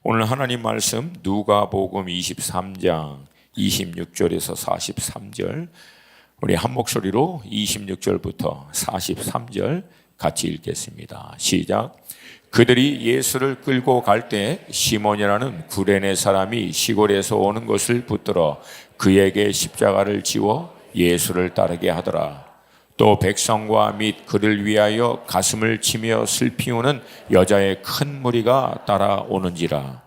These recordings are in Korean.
오늘 하나님 말씀 누가복음 23장 26절에서 43절, 우리 한 목소리로 26절부터 43절 같이 읽겠습니다. 시작. 그들이 예수를 끌고 갈 때 시몬이라는 구레네 사람이 시골에서 오는 것을 붙들어 그에게 십자가를 지워 예수를 따르게 하더라. 또 백성과 및 그를 위하여 가슴을 치며 슬피 우는 여자의 큰 무리가 따라오는지라.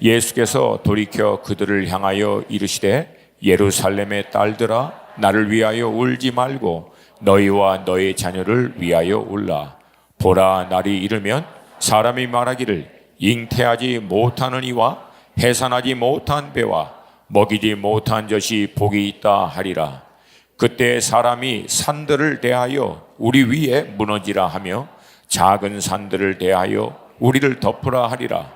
예수께서 돌이켜 그들을 향하여 이르시되 예루살렘의 딸들아, 나를 위하여 울지 말고 너희와 너희 자녀를 위하여 울라. 보라, 날이 이르면 사람이 말하기를 잉태하지 못하는 이와 해산하지 못한 배와 먹이지 못한 젖이 복이 있다 하리라. 그때 사람이 산들을 대하여 우리 위에 무너지라 하며 작은 산들을 대하여 우리를 덮으라 하리라.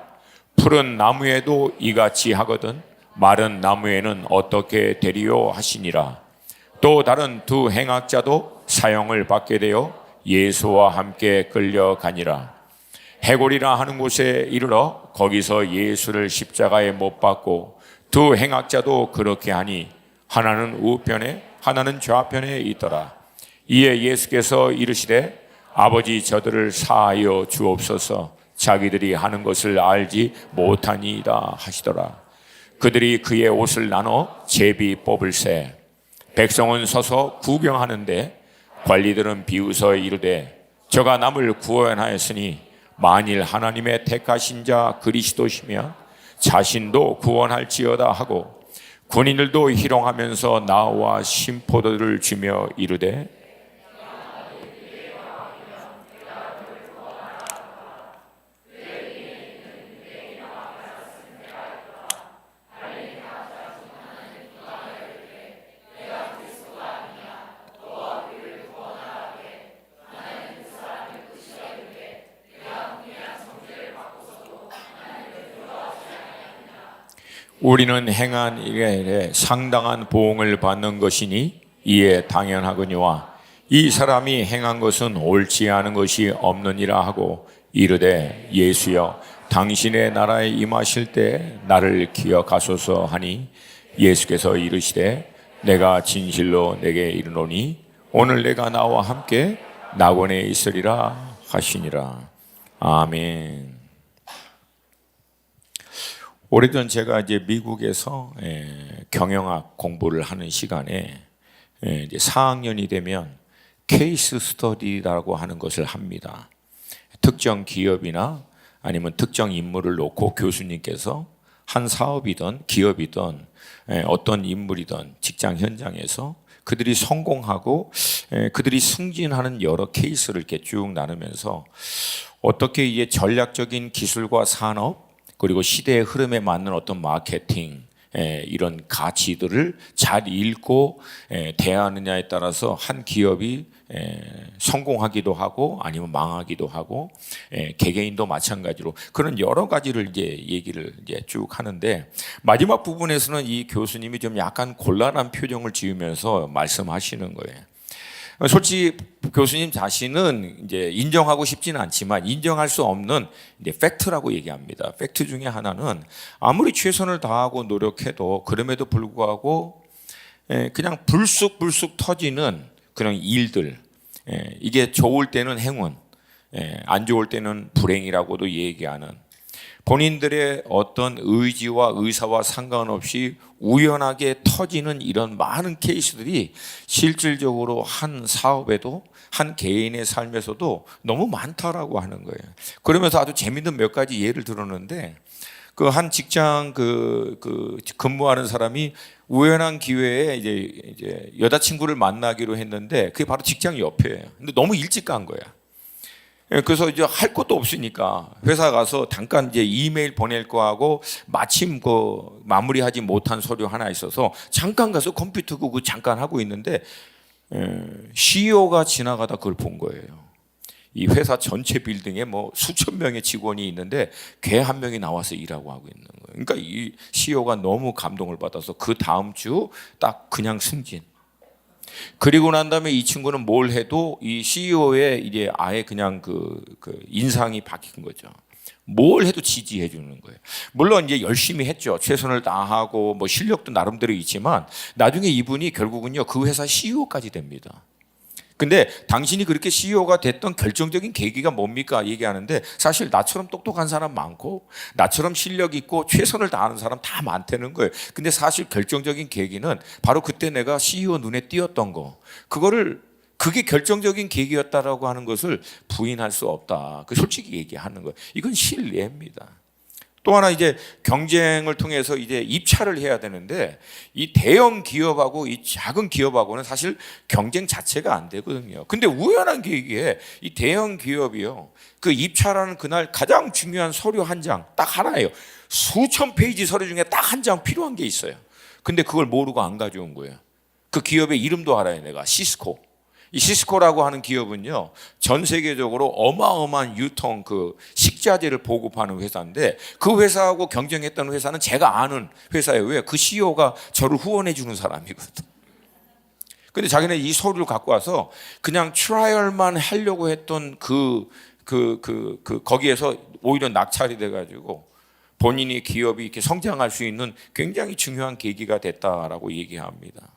푸른 나무에도 이같이 하거든 마른 나무에는 어떻게 되리요 하시니라. 또 다른 두 행악자도 사형을 받게 되어 예수와 함께 끌려가니라. 해골이라 하는 곳에 이르러 거기서 예수를 십자가에 못 박고 두 행악자도 그렇게 하니 하나는 우편에 하나는 좌편에 있더라. 이에 예수께서 이르시되 아버지, 저들을 사하여 주옵소서, 자기들이 하는 것을 알지 못하니이다 하시더라. 그들이 그의 옷을 나눠 제비 뽑을새 백성은 서서 구경하는데 관리들은 비웃어 이르되 저가 남을 구원하였으니 만일 하나님의 택하신 자 그리스도시면 자신도 구원할지어다 하고 군인들도 희롱하면서 나와 심포도를 주며 이르되 우리는 행한 일에 상당한 보응을 받는 것이니 이에 당연하거니와 이 사람이 행한 것은 옳지 않은 것이 없느니라 하고 이르되 예수여, 당신의 나라에 임하실 때 나를 기억하소서 하니 예수께서 이르시되 내가 진실로 내게 이르노니 오늘 내가 나와 함께 낙원에 있으리라 하시니라. 아멘. 오래전 제가 이제 미국에서 경영학 공부를 하는 시간에 이제 4학년이 되면 케이스 스터디라고 하는 것을 합니다. 특정 기업이나 아니면 특정 인물을 놓고 교수님께서 한 사업이든 기업이든 어떤 인물이든 직장 현장에서 그들이 성공하고 그들이 승진하는 여러 케이스를 이렇게 쭉 나누면서 어떻게 이제 전략적인 기술과 산업 그리고 시대의 흐름에 맞는 어떤 마케팅, 이런 가치들을 잘 읽고 대하느냐에 따라서 한 기업이 성공하기도 하고 아니면 망하기도 하고 개개인도 마찬가지로 그런 여러 가지를 이제 얘기를 이제 쭉 하는데 마지막 부분에서는 이 교수님이 좀 약간 곤란한 표정을 지으면서 말씀하시는 거예요. 솔직히 교수님 자신은 이제 인정하고 싶지는 않지만 인정할 수 없는 이제 팩트라고 얘기합니다. 팩트 중에 하나는 아무리 최선을 다하고 노력해도 그럼에도 불구하고 그냥 불쑥불쑥 터지는 그런 일들, 이게 좋을 때는 행운, 안 좋을 때는 불행이라고도 얘기하는 본인들의 어떤 의지와 의사와 상관없이 우연하게 터지는 이런 많은 케이스들이 실질적으로 한 사업에도 한 개인의 삶에서도 너무 많다라고 하는 거예요. 그러면서 아주 재밌는 몇 가지 예를 들었는데 그 한 직장 근무하는 사람이 우연한 기회에 이제 여자친구를 만나기로 했는데 그게 바로 직장 옆이에요. 근데 너무 일찍 간 거야. 그래서 이제 할 것도 없으니까 회사 가서 잠깐 이제 이메일 보낼 거 하고 마침 그 마무리하지 못한 서류 하나 있어서 잠깐 가서 컴퓨터 그거 잠깐 하고 있는데 CEO가 지나가다 그걸 본 거예요. 이 회사 전체 빌딩에 뭐 수천 명의 직원이 있는데 걔 한 명이 나와서 일하고 하고 있는 거예요. 그러니까 이 CEO가 너무 감동을 받아서 그 다음 주 딱 그냥 승진. 그리고 난 다음에 이 친구는 뭘 해도 이 CEO의 이제 아예 그냥 그 인상이 바뀐 거죠. 뭘 해도 지지해 주는 거예요. 물론 이제 열심히 했죠. 최선을 다하고 뭐 실력도 나름대로 있지만 나중에 이분이 결국은요 그 회사 CEO까지 됩니다. 근데 당신이 그렇게 CEO가 됐던 결정적인 계기가 뭡니까? 얘기하는데 사실 나처럼 똑똑한 사람 많고 나처럼 실력 있고 최선을 다하는 사람 다 많다는 거예요. 근데 사실 결정적인 계기는 바로 그때 내가 CEO 눈에 띄었던 거. 그게 결정적인 계기였다라고 하는 것을 부인할 수 없다. 그 솔직히 얘기하는 거예요. 이건 신뢰입니다. 또 하나 이제 경쟁을 통해서 이제 입찰을 해야 되는데 이 대형 기업하고 이 작은 기업하고는 사실 경쟁 자체가 안 되거든요. 근데 우연한 계기에 이 대형 기업이요. 그 입찰하는 그날 가장 중요한 서류 한 장 딱 하나예요. 수천 페이지 서류 중에 딱 한 장 필요한 게 있어요. 근데 그걸 모르고 안 가져온 거예요. 그 기업의 이름도 알아요, 내가. 시스코. 이 시스코라고 하는 기업은요, 전 세계적으로 어마어마한 유통 그 식자재를 보급하는 회사인데 그 회사하고 경쟁했던 회사는 제가 아는 회사예요. 왜? 그 CEO가 저를 후원해 주는 사람이거든. 근데 자기네 이 서류를 갖고 와서 그냥 트라이얼만 하려고 했던 거기에서 오히려 낙찰이 돼가지고 본인이 기업이 이렇게 성장할 수 있는 굉장히 중요한 계기가 됐다라고 얘기합니다.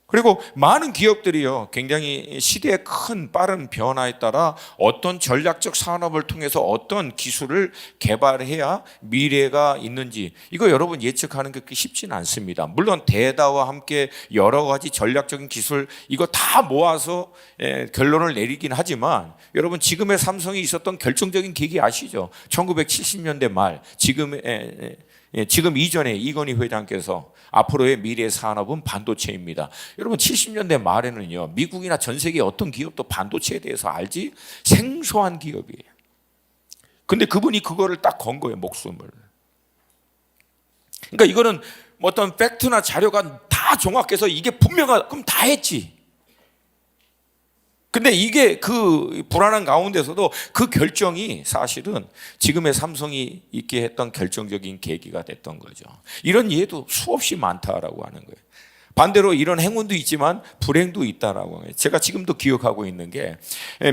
그리고 많은 기업들이요, 굉장히 시대의 큰 빠른 변화에 따라 어떤 전략적 산업을 통해서 어떤 기술을 개발해야 미래가 있는지 이거 여러분 예측하는 게 그렇게 쉽지는 않습니다. 물론 대다와 함께 여러 가지 전략적인 기술 이거 다 모아서 결론을 내리긴 하지만 여러분 지금의 삼성이 있었던 결정적인 계기 아시죠? 1970년대 말 지금 이전에 이건희 회장께서 앞으로의 미래 산업은 반도체입니다. 여러분 70년대 말에는요 미국이나 전 세계 어떤 기업도 반도체에 대해서 알지 생소한 기업이에요. 근데 그분이 그거를 딱 건 거예요, 목숨을. 그러니까 이거는 어떤 팩트나 자료가 다 종합해서 이게 분명하다 그럼 다 했지. 근데 이게 그 불안한 가운데서도 그 결정이 사실은 지금의 삼성이 있게 했던 결정적인 계기가 됐던 거죠. 이런 예도 수없이 많다라고 하는 거예요. 반대로 이런 행운도 있지만 불행도 있다라고 해요. 제가 지금도 기억하고 있는 게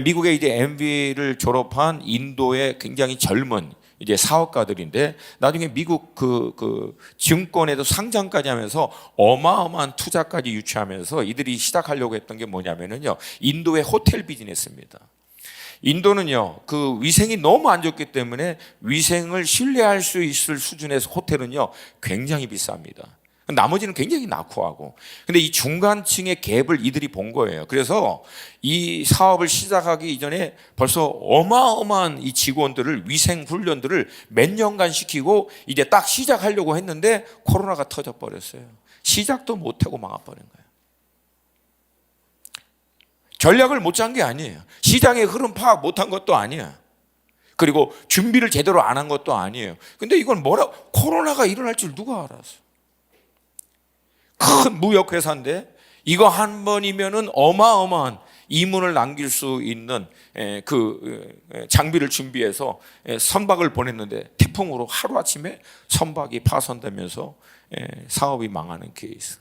미국의 이제 MBA를 졸업한 인도의 굉장히 젊은 이제 사업가들인데 나중에 미국 그 증권에도 상장까지 하면서 어마어마한 투자까지 유치하면서 이들이 시작하려고 했던 게 뭐냐면요 인도의 호텔 비즈니스입니다. 인도는요 그 위생이 너무 안 좋기 때문에 위생을 신뢰할 수 있을 수준의 호텔은요 굉장히 비쌉니다. 나머지는 굉장히 낙후하고. 근데 이 중간층의 갭을 이들이 본 거예요. 그래서 이 사업을 시작하기 이전에 벌써 어마어마한 이 직원들을 위생 훈련들을 몇 년간 시키고 이제 딱 시작하려고 했는데 코로나가 터져버렸어요. 시작도 못하고 망해버린 거예요. 전략을 못 짠 게 아니에요. 시장의 흐름 파악 못한 것도 아니야. 그리고 준비를 제대로 안 한 것도 아니에요. 근데 이건 코로나가 일어날 줄 누가 알았어? 큰 무역회사인데 이거 한 번이면은 어마어마한 이문을 남길 수 있는 그 장비를 준비해서 선박을 보냈는데 태풍으로 하루아침에 선박이 파손되면서 사업이 망하는 케이스.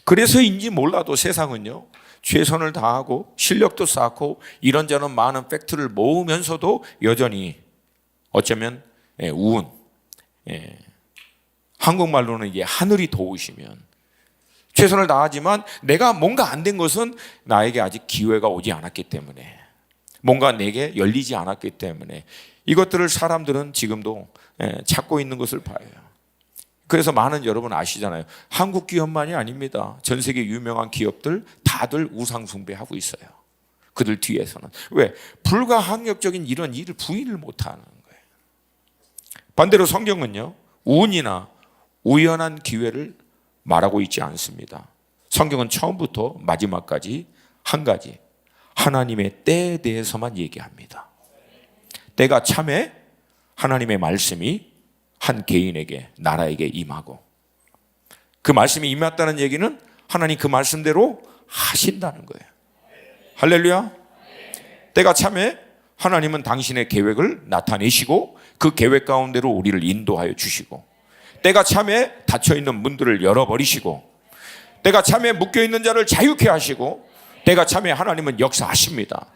그래서인지 몰라도 세상은요 최선을 다하고 실력도 쌓고 이런저런 많은 팩트를 모으면서도 여전히 어쩌면 우운, 한국말로는 이게 하늘이 도우시면 최선을 다하지만 내가 뭔가 안 된 것은 나에게 아직 기회가 오지 않았기 때문에 뭔가 내게 열리지 않았기 때문에 이것들을 사람들은 지금도 찾고 있는 것을 봐요. 그래서 많은 여러분 아시잖아요. 한국 기업만이 아닙니다. 전 세계 유명한 기업들 다들 우상 숭배하고 있어요. 그들 뒤에서는. 왜? 불가항력적인 이런 일을 부인을 못하는 거예요. 반대로 성경은요 운이나 우연한 기회를 말하고 있지 않습니다. 성경은 처음부터 마지막까지 한 가지 하나님의 때에 대해서만 얘기합니다. 때가 참에 하나님의 말씀이 한 개인에게 나라에게 임하고 그 말씀이 임했다는 얘기는 하나님 그 말씀대로 하신다는 거예요. 할렐루야. 때가 참에 하나님은 당신의 계획을 나타내시고 그 계획 가운데로 우리를 인도하여 주시고 때가 참에 닫혀있는 문들을 열어버리시고 때가 참에 묶여있는 자를 자유케 하시고 때가 참에 하나님은 역사하십니다.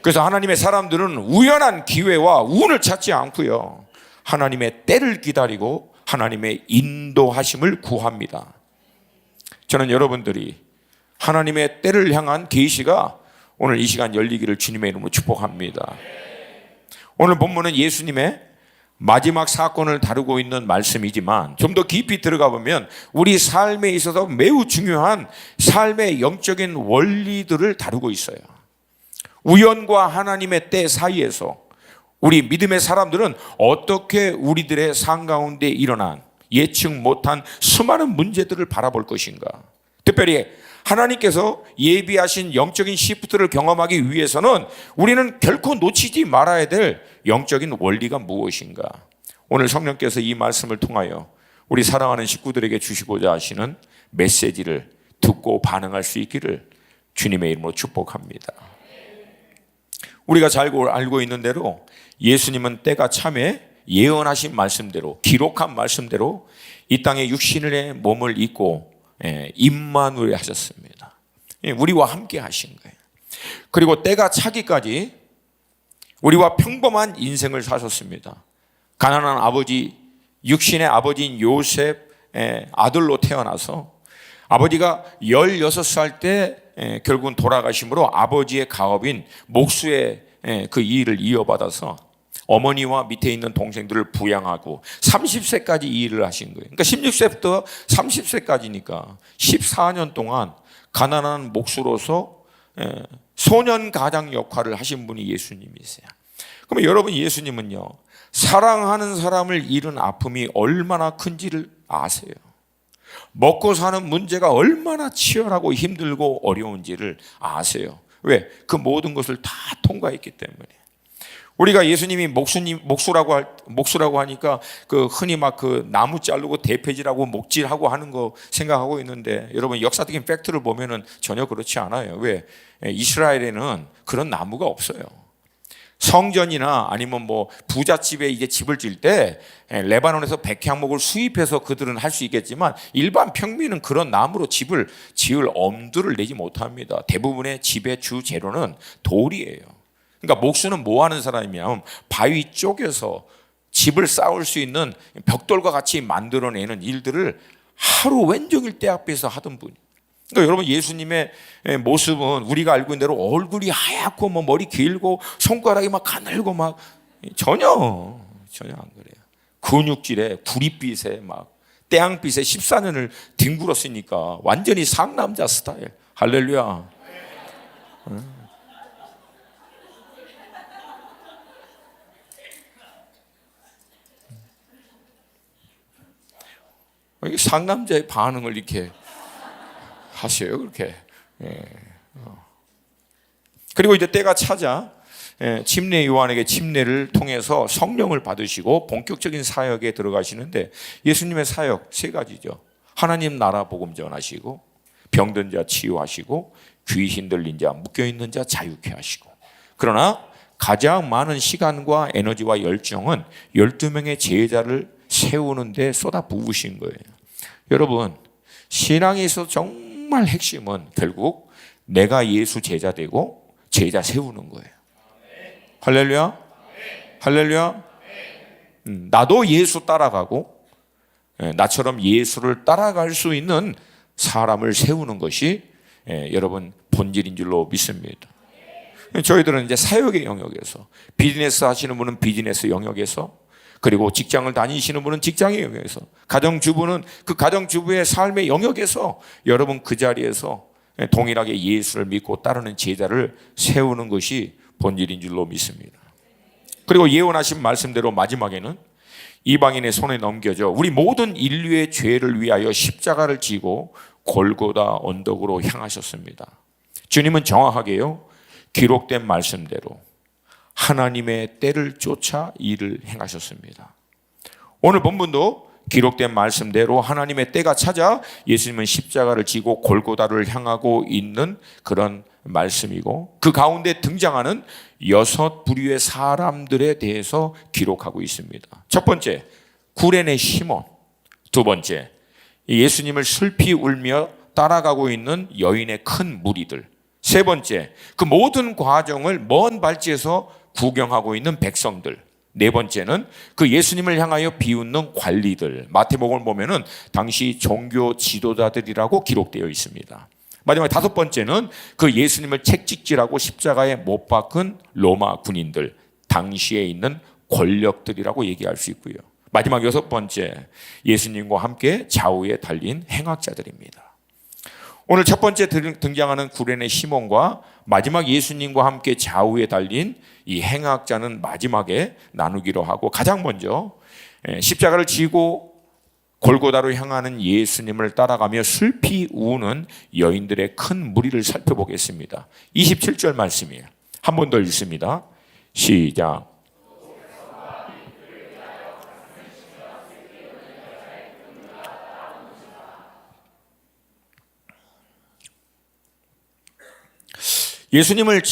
그래서 하나님의 사람들은 우연한 기회와 운을 찾지 않고요, 하나님의 때를 기다리고 하나님의 인도하심을 구합니다. 저는 여러분들이 하나님의 때를 향한 계시가 오늘 이 시간 열리기를 주님의 이름으로 축복합니다. 오늘 본문은 예수님의 마지막 사건을 다루고 있는 말씀이지만 좀 더 깊이 들어가 보면 우리 삶에 있어서 매우 중요한 삶의 영적인 원리들을 다루고 있어요. 우연과 하나님의 때 사이에서 우리 믿음의 사람들은 어떻게 우리들의 삶 가운데 일어난 예측 못한 수많은 문제들을 바라볼 것인가. 특별히 하나님께서 예비하신 영적인 시프트를 경험하기 위해서는 우리는 결코 놓치지 말아야 될 영적인 원리가 무엇인가. 오늘 성령께서 이 말씀을 통하여 우리 사랑하는 식구들에게 주시고자 하시는 메시지를 듣고 반응할 수 있기를 주님의 이름으로 축복합니다. 우리가 잘 알고 있는 대로 예수님은 때가 참에 예언하신 말씀대로, 기록한 말씀대로 이 땅에 육신의 몸을 입고 임마누엘 하셨습니다. 우리와 함께 하신 거예요. 그리고 때가 차기까지 우리와 평범한 인생을 사셨습니다. 가난한 아버지, 육신의 아버지인 요셉의 아들로 태어나서 아버지가 16살 때 결국은 돌아가심으로 아버지의 가업인 목수의 그 일을 이어받아서 어머니와 밑에 있는 동생들을 부양하고 30세까지 이 일을 하신 거예요. 그러니까 16세부터 30세까지니까 14년 동안 가난한 목수로서 소년 가장 역할을 하신 분이 예수님이세요. 그러면 여러분, 예수님은요, 사랑하는 사람을 잃은 아픔이 얼마나 큰지를 아세요. 먹고 사는 문제가 얼마나 치열하고 힘들고 어려운지를 아세요. 왜? 그 모든 것을 다 통과했기 때문에. 우리가 예수님이 목수라고 하니까 그 흔히 막 그 나무 자르고 대패질하고 목질하고 하는 거 생각하고 있는데, 여러분 역사적인 팩트를 보면은 전혀 그렇지 않아요. 왜? 이스라엘에는 그런 나무가 없어요. 성전이나 아니면 뭐 부잣집에 이제 집을 지을 때 레바논에서 백향목을 수입해서 그들은 할 수 있겠지만 일반 평민은 그런 나무로 집을 지을 엄두를 내지 못합니다. 대부분의 집의 주 재료는 돌이에요. 그러니까 목수는 뭐 하는 사람이냐면 바위 쪽에서 집을 쌓을 수 있는 벽돌과 같이 만들어내는 일들을 하루 왼종일 때 앞에서 하던 분이에요. 그러니까 여러분, 예수님의 모습은 우리가 알고 있는 대로 얼굴이 하얗고 뭐 머리 길고 손가락이 막 가늘고 막 전혀 안 그래요. 근육질에 구릿빛에 막 태양빛에 14년을 뒹굴었으니까 완전히 상남자 스타일. 할렐루야. 상남자의 반응을 이렇게 하셔요, 그렇게. 그리고 이제 때가 차자 침례 요한에게 침례를 통해서 성령을 받으시고 본격적인 사역에 들어가시는데, 예수님의 사역 세 가지죠. 하나님 나라 복음 전하시고, 병든 자 치유하시고, 귀신 들린 자 묶여있는 자 자유케 하시고. 그러나 가장 많은 시간과 에너지와 열정은 12명의 제자를 세우는 데 쏟아부으신 거예요. 여러분, 신앙에 있어서 정말 핵심은 결국 내가 예수 제자 되고 제자 세우는 거예요. 할렐루야. 할렐루야. 나도 예수 따라가고 나처럼 예수를 따라갈 수 있는 사람을 세우는 것이 여러분 본질인 줄로 믿습니다. 저희들은 이제 사역의 영역에서, 비즈니스 하시는 분은 비즈니스 영역에서, 그리고 직장을 다니시는 분은 직장의 영역에서, 가정주부는 그 가정주부의 삶의 영역에서 여러분 그 자리에서 동일하게 예수를 믿고 따르는 제자를 세우는 것이 본질인 줄로 믿습니다. 그리고 예언하신 말씀대로 마지막에는 이방인의 손에 넘겨져 우리 모든 인류의 죄를 위하여 십자가를 지고 골고다 언덕으로 향하셨습니다. 주님은 정확하게요, 기록된 말씀대로 하나님의 때를 쫓아 일을 행하셨습니다. 오늘 본문도 기록된 말씀대로 하나님의 때가 찾아 예수님은 십자가를 지고 골고다를 향하고 있는 그런 말씀이고, 그 가운데 등장하는 6부류의 사람들에 대해서 기록하고 있습니다. 첫 번째, 구레네 시몬. 두 번째, 예수님을 슬피 울며 따라가고 있는 여인의 큰 무리들. 세 번째, 그 모든 과정을 먼 발치에서 구경하고 있는 백성들. 네 번째는 그 예수님을 향하여 비웃는 관리들. 마태복음을 보면은 당시 종교 지도자들이라고 기록되어 있습니다. 마지막 다섯 번째는 그 예수님을 책찍질하고 십자가에 못 박은 로마 군인들, 당시에 있는 권력들이라고 얘기할 수 있고요. 마지막 여섯 번째, 예수님과 함께 좌우에 달린 행악자들입니다. 오늘 첫 번째 등장하는 구레네 시몬과 마지막 예수님과 함께 좌우에 달린 이 행악자는 마지막에 나누기로 하고, 가장 먼저 십자가를 지고 골고다로 향하는 예수님을 따라가며 슬피 우는 여인들의 큰 무리를 살펴보겠습니다. 27절 말씀이에요. 한 번 더 읽습니다. 시작. 예수님을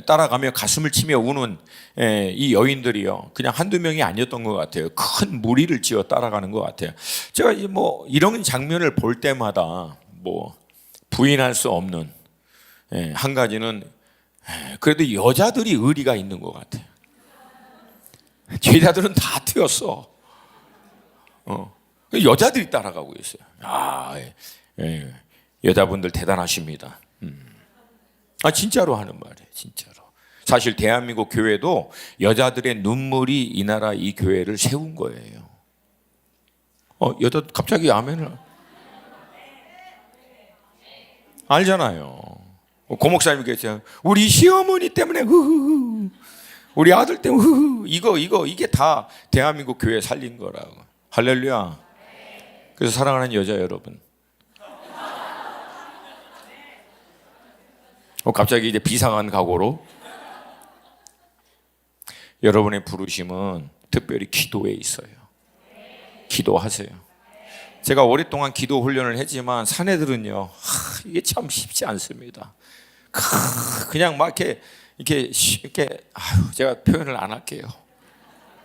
따라가며 가슴을 치며 우는 이 여인들이요, 그냥 한두 명이 아니었던 것 같아요. 큰 무리를 지어 따라가는 것 같아요. 제가 이런 장면을 볼 때마다 부인할 수 없는 한 가지는, 그래도 여자들이 의리가 있는 것 같아요. 여자들은 다 튀었어. 여자들이 따라가고 있어요. 여자분들 대단하십니다. 진짜로 하는 말이에요. 진짜로. 사실 대한민국 교회도 여자들의 눈물이 이 나라 이 교회를 세운 거예요. 여자 갑자기 아멘을 알잖아요. 고 목사님 계세요. 우리 시어머니 때문에 흐흐흐, 우리 아들 때문에 흐흐, 이게 다 대한민국 교회 살린 거라고. 할렐루야. 그래서 사랑하는 여자 여러분, 갑자기 이제 비상한 각오로, 여러분의 부르심은 특별히 기도에 있어요. 기도하세요. 제가 오랫동안 기도 훈련을 했지만 사내들은요, 이게 참 쉽지 않습니다. 그냥 막 이렇게 제가 표현을 안 할게요.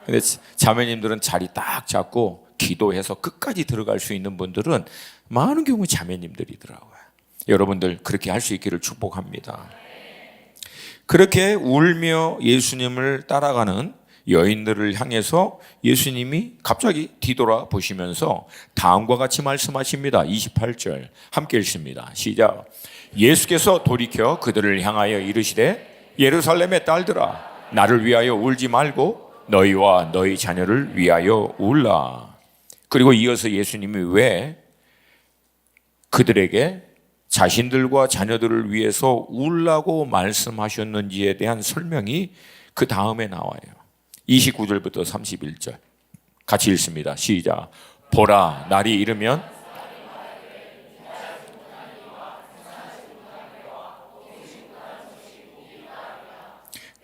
근데 자매님들은 자리 딱 잡고 기도해서 끝까지 들어갈 수 있는 분들은 많은 경우 자매님들이더라고요. 여러분들 그렇게 할 수 있기를 축복합니다. 그렇게 울며 예수님을 따라가는 여인들을 향해서 예수님이 갑자기 뒤돌아 보시면서 다음과 같이 말씀하십니다. 28절 함께 읽습니다. 시작. 예수께서 돌이켜 그들을 향하여 이르시되 예루살렘의 딸들아, 나를 위하여 울지 말고 너희와 너희 자녀를 위하여 울라. 그리고 이어서 예수님이 왜 그들에게 자신들과 자녀들을 위해서 울라고 말씀하셨는지에 대한 설명이 그 다음에 나와요. 29절부터 31절 같이 읽습니다. 시작. 보라, 날이 이르면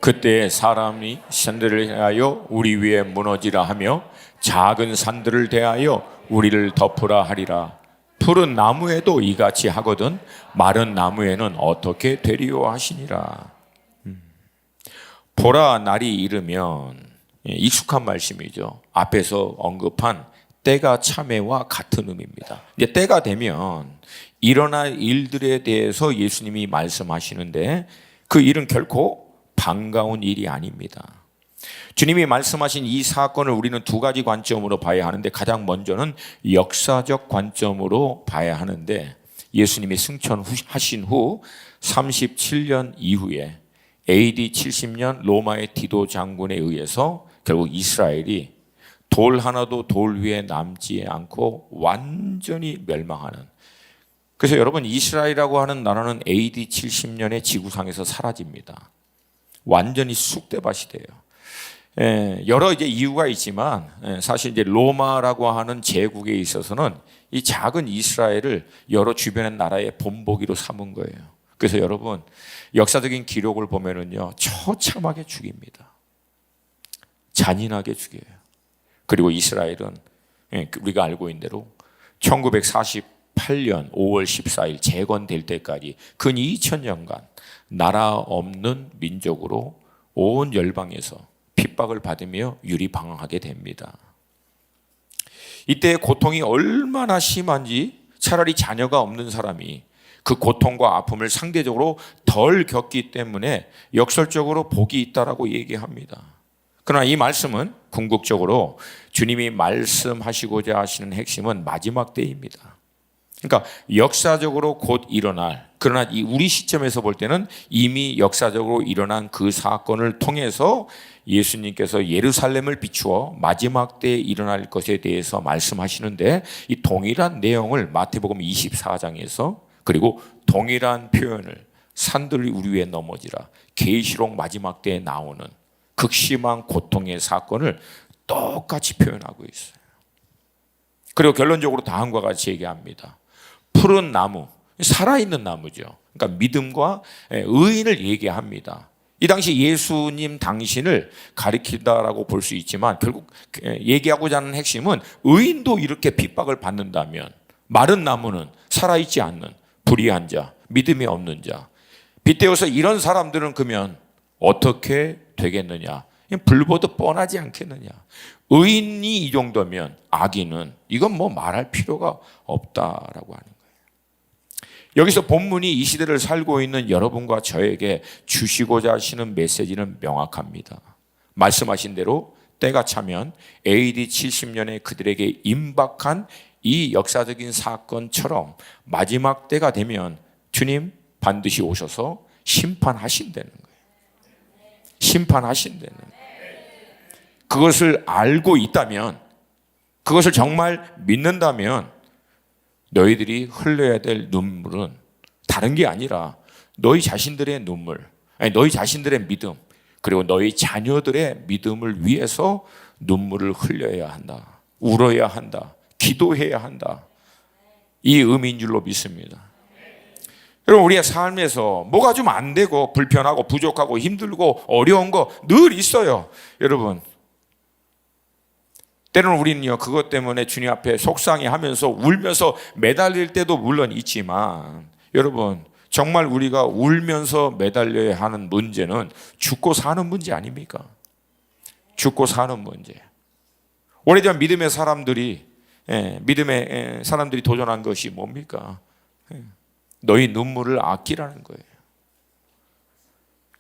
그때 사람이 산들을 대하여 우리 위에 무너지라 하며 작은 산들을 대하여 우리를 덮으라 하리라. 푸른 나무에도 이같이 하거든 마른 나무에는 어떻게 되리요 하시니라. 보라, 날이 이르면 익숙한 말씀이죠. 앞에서 언급한 때가 참회와 같은 의미입니다. 이제 때가 되면 일어날 일들에 대해서 예수님이 말씀하시는데 그 일은 결코 반가운 일이 아닙니다. 주님이 말씀하신 이 사건을 우리는 두 가지 관점으로 봐야 하는데, 가장 먼저는 역사적 관점으로 봐야 하는데, 예수님이 승천하신 후 37년 이후에 AD 70년 로마의 디도 장군에 의해서 결국 이스라엘이 돌 하나도 돌 위에 남지 않고 완전히 멸망하는, 그래서 여러분 이스라엘이라고 하는 나라는 AD 70년에 지구상에서 사라집니다. 완전히 쑥대밭이 돼요. 여러 이제 이유가 있지만 사실 이제 로마라고 하는 제국에 있어서는 이 작은 이스라엘을 여러 주변의 나라의 본보기로 삼은 거예요. 그래서 여러분 역사적인 기록을 보면은요, 처참하게 죽입니다. 잔인하게 죽여요. 그리고 이스라엘은 우리가 알고 있는 대로 1948년 5월 14일 재건될 때까지 근 2000년간 나라 없는 민족으로 온 열방에서 핍박을 받으며 유리방황하게 됩니다. 이때 고통이 얼마나 심한지 차라리 자녀가 없는 사람이 그 고통과 아픔을 상대적으로 덜 겪기 때문에 역설적으로 복이 있다라고 얘기합니다. 그러나 이 말씀은 궁극적으로 주님이 말씀하시고자 하시는 핵심은 마지막 때입니다. 그러니까 역사적으로 곧 일어날, 그러나 우리 시점에서 볼 때는 이미 역사적으로 일어난 그 사건을 통해서 예수님께서 예루살렘을 비추어 마지막 때에 일어날 것에 대해서 말씀하시는데, 이 동일한 내용을 마태복음 24장에서, 그리고 동일한 표현을 산들이 우리 위에 넘어지라, 계시록 마지막 때에 나오는 극심한 고통의 사건을 똑같이 표현하고 있어요. 그리고 결론적으로 다음과 같이 얘기합니다. 푸른 나무, 살아있는 나무죠. 그러니까 믿음과 의인을 얘기합니다. 이 당시 예수님 당신을 가리킨다라고 볼 수 있지만, 결국 얘기하고자 하는 핵심은 의인도 이렇게 핍박을 받는다면 마른 나무는 살아있지 않는 불의한 자, 믿음이 없는 자, 빗대어서 이런 사람들은 그러면 어떻게 되겠느냐? 불보듯 뻔하지 않겠느냐? 의인이 이 정도면 악인은 이건 뭐 말할 필요가 없다라고 하는 거예요. 여기서 본문이 이 시대를 살고 있는 여러분과 저에게 주시고자 하시는 메시지는 명확합니다. 말씀하신 대로 때가 차면 AD 70년에 그들에게 임박한 이 역사적인 사건처럼 마지막 때가 되면 주님 반드시 오셔서 심판하신다는 거예요. 심판하신다는 거예요. 그것을 알고 있다면, 그것을 정말 믿는다면 너희들이 흘려야 될 눈물은 다른 게 아니라 너희 자신들의 눈물, 아니 너희 자신들의 믿음, 그리고 너희 자녀들의 믿음을 위해서 눈물을 흘려야 한다. 울어야 한다. 기도해야 한다. 이 의미인 줄로 믿습니다. 여러분, 우리의 삶에서 뭐가 좀 안 되고 불편하고 부족하고 힘들고 어려운 거 늘 있어요. 여러분, 때로는 우리는요, 그것 때문에 주님 앞에 속상해하면서 울면서 매달릴 때도 물론 있지만, 여러분, 정말 우리가 울면서 매달려야 하는 문제는 죽고 사는 문제 아닙니까? 죽고 사는 문제. 오래전 믿음의 사람들이 도전한 것이 뭡니까? 너희 눈물을 아끼라는 거예요.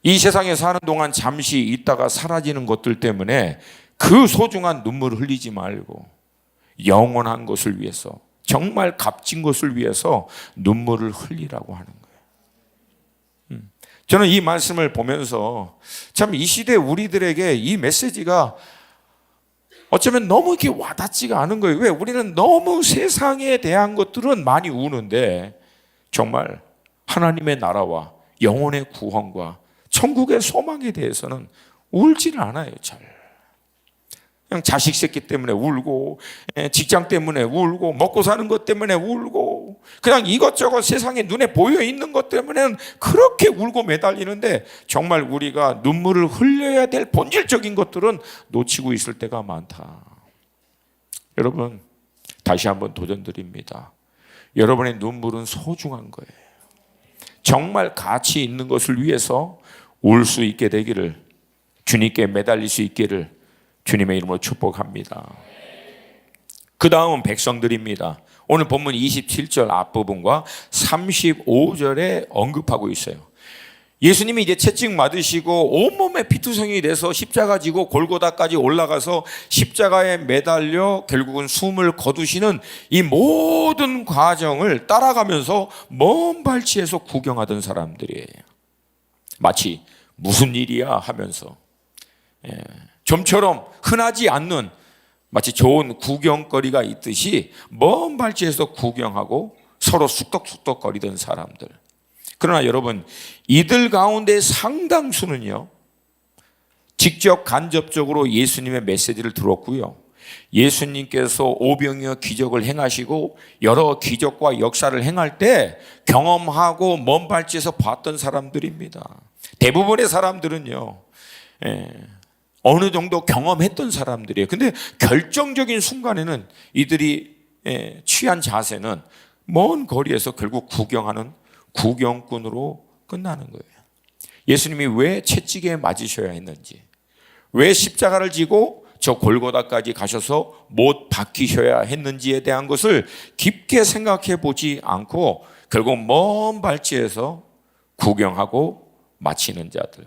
이 세상에 사는 동안 잠시 있다가 사라지는 것들 때문에 그 소중한 눈물을 흘리지 말고 영원한 것을 위해서, 정말 값진 것을 위해서 눈물을 흘리라고 하는 거예요. 저는 이 말씀을 보면서 참 이 시대 우리들에게 이 메시지가 어쩌면 너무 이렇게 와닿지가 않은 거예요. 왜? 우리는 너무 세상에 대한 것들은 많이 우는데 정말 하나님의 나라와 영혼의 구원과 천국의 소망에 대해서는 울지는 않아요. 잘. 그냥 자식 새끼 때문에 울고, 직장 때문에 울고, 먹고 사는 것 때문에 울고, 그냥 이것저것 세상에 눈에 보여 있는 것 때문에는 그렇게 울고 매달리는데, 정말 우리가 눈물을 흘려야 될 본질적인 것들은 놓치고 있을 때가 많다. 여러분, 다시 한번 도전드립니다. 여러분의 눈물은 소중한 거예요. 정말 가치 있는 것을 위해서 울 수 있게 되기를, 주님께 매달릴 수 있기를 주님의 이름으로 축복합니다. 그 다음은 백성들입니다. 오늘 본문 27절 앞부분과 35절에 언급하고 있어요. 예수님이 이제 채찍 맞으시고 온몸에 피투성이 돼서 십자가 지고 골고다까지 올라가서 십자가에 매달려 결국은 숨을 거두시는 이 모든 과정을 따라가면서 먼 발치에서 구경하던 사람들이에요. 마치 무슨 일이야 하면서, 좀처럼 흔하지 않는 마치 좋은 구경거리가 있듯이 먼 발치에서 구경하고 서로 쑥덕쑥덕거리던 사람들. 그러나 여러분, 이들 가운데 상당수는요, 직접 간접적으로 예수님의 메시지를 들었고요, 예수님께서 오병이어 기적을 행하시고 여러 기적과 역사를 행할 때 경험하고 먼 발치에서 봤던 사람들입니다. 대부분의 사람들은요, 어느 정도 경험했던 사람들이에요. 근데 결정적인 순간에는 이들이 취한 자세는 먼 거리에서 결국 구경하는 구경꾼으로 끝나는 거예요. 예수님이 왜 채찍에 맞으셔야 했는지, 왜 십자가를 지고 저 골고다까지 가셔서 못 박히셔야 했는지에 대한 것을 깊게 생각해 보지 않고 결국 먼 발치에서 구경하고 마치는 자들.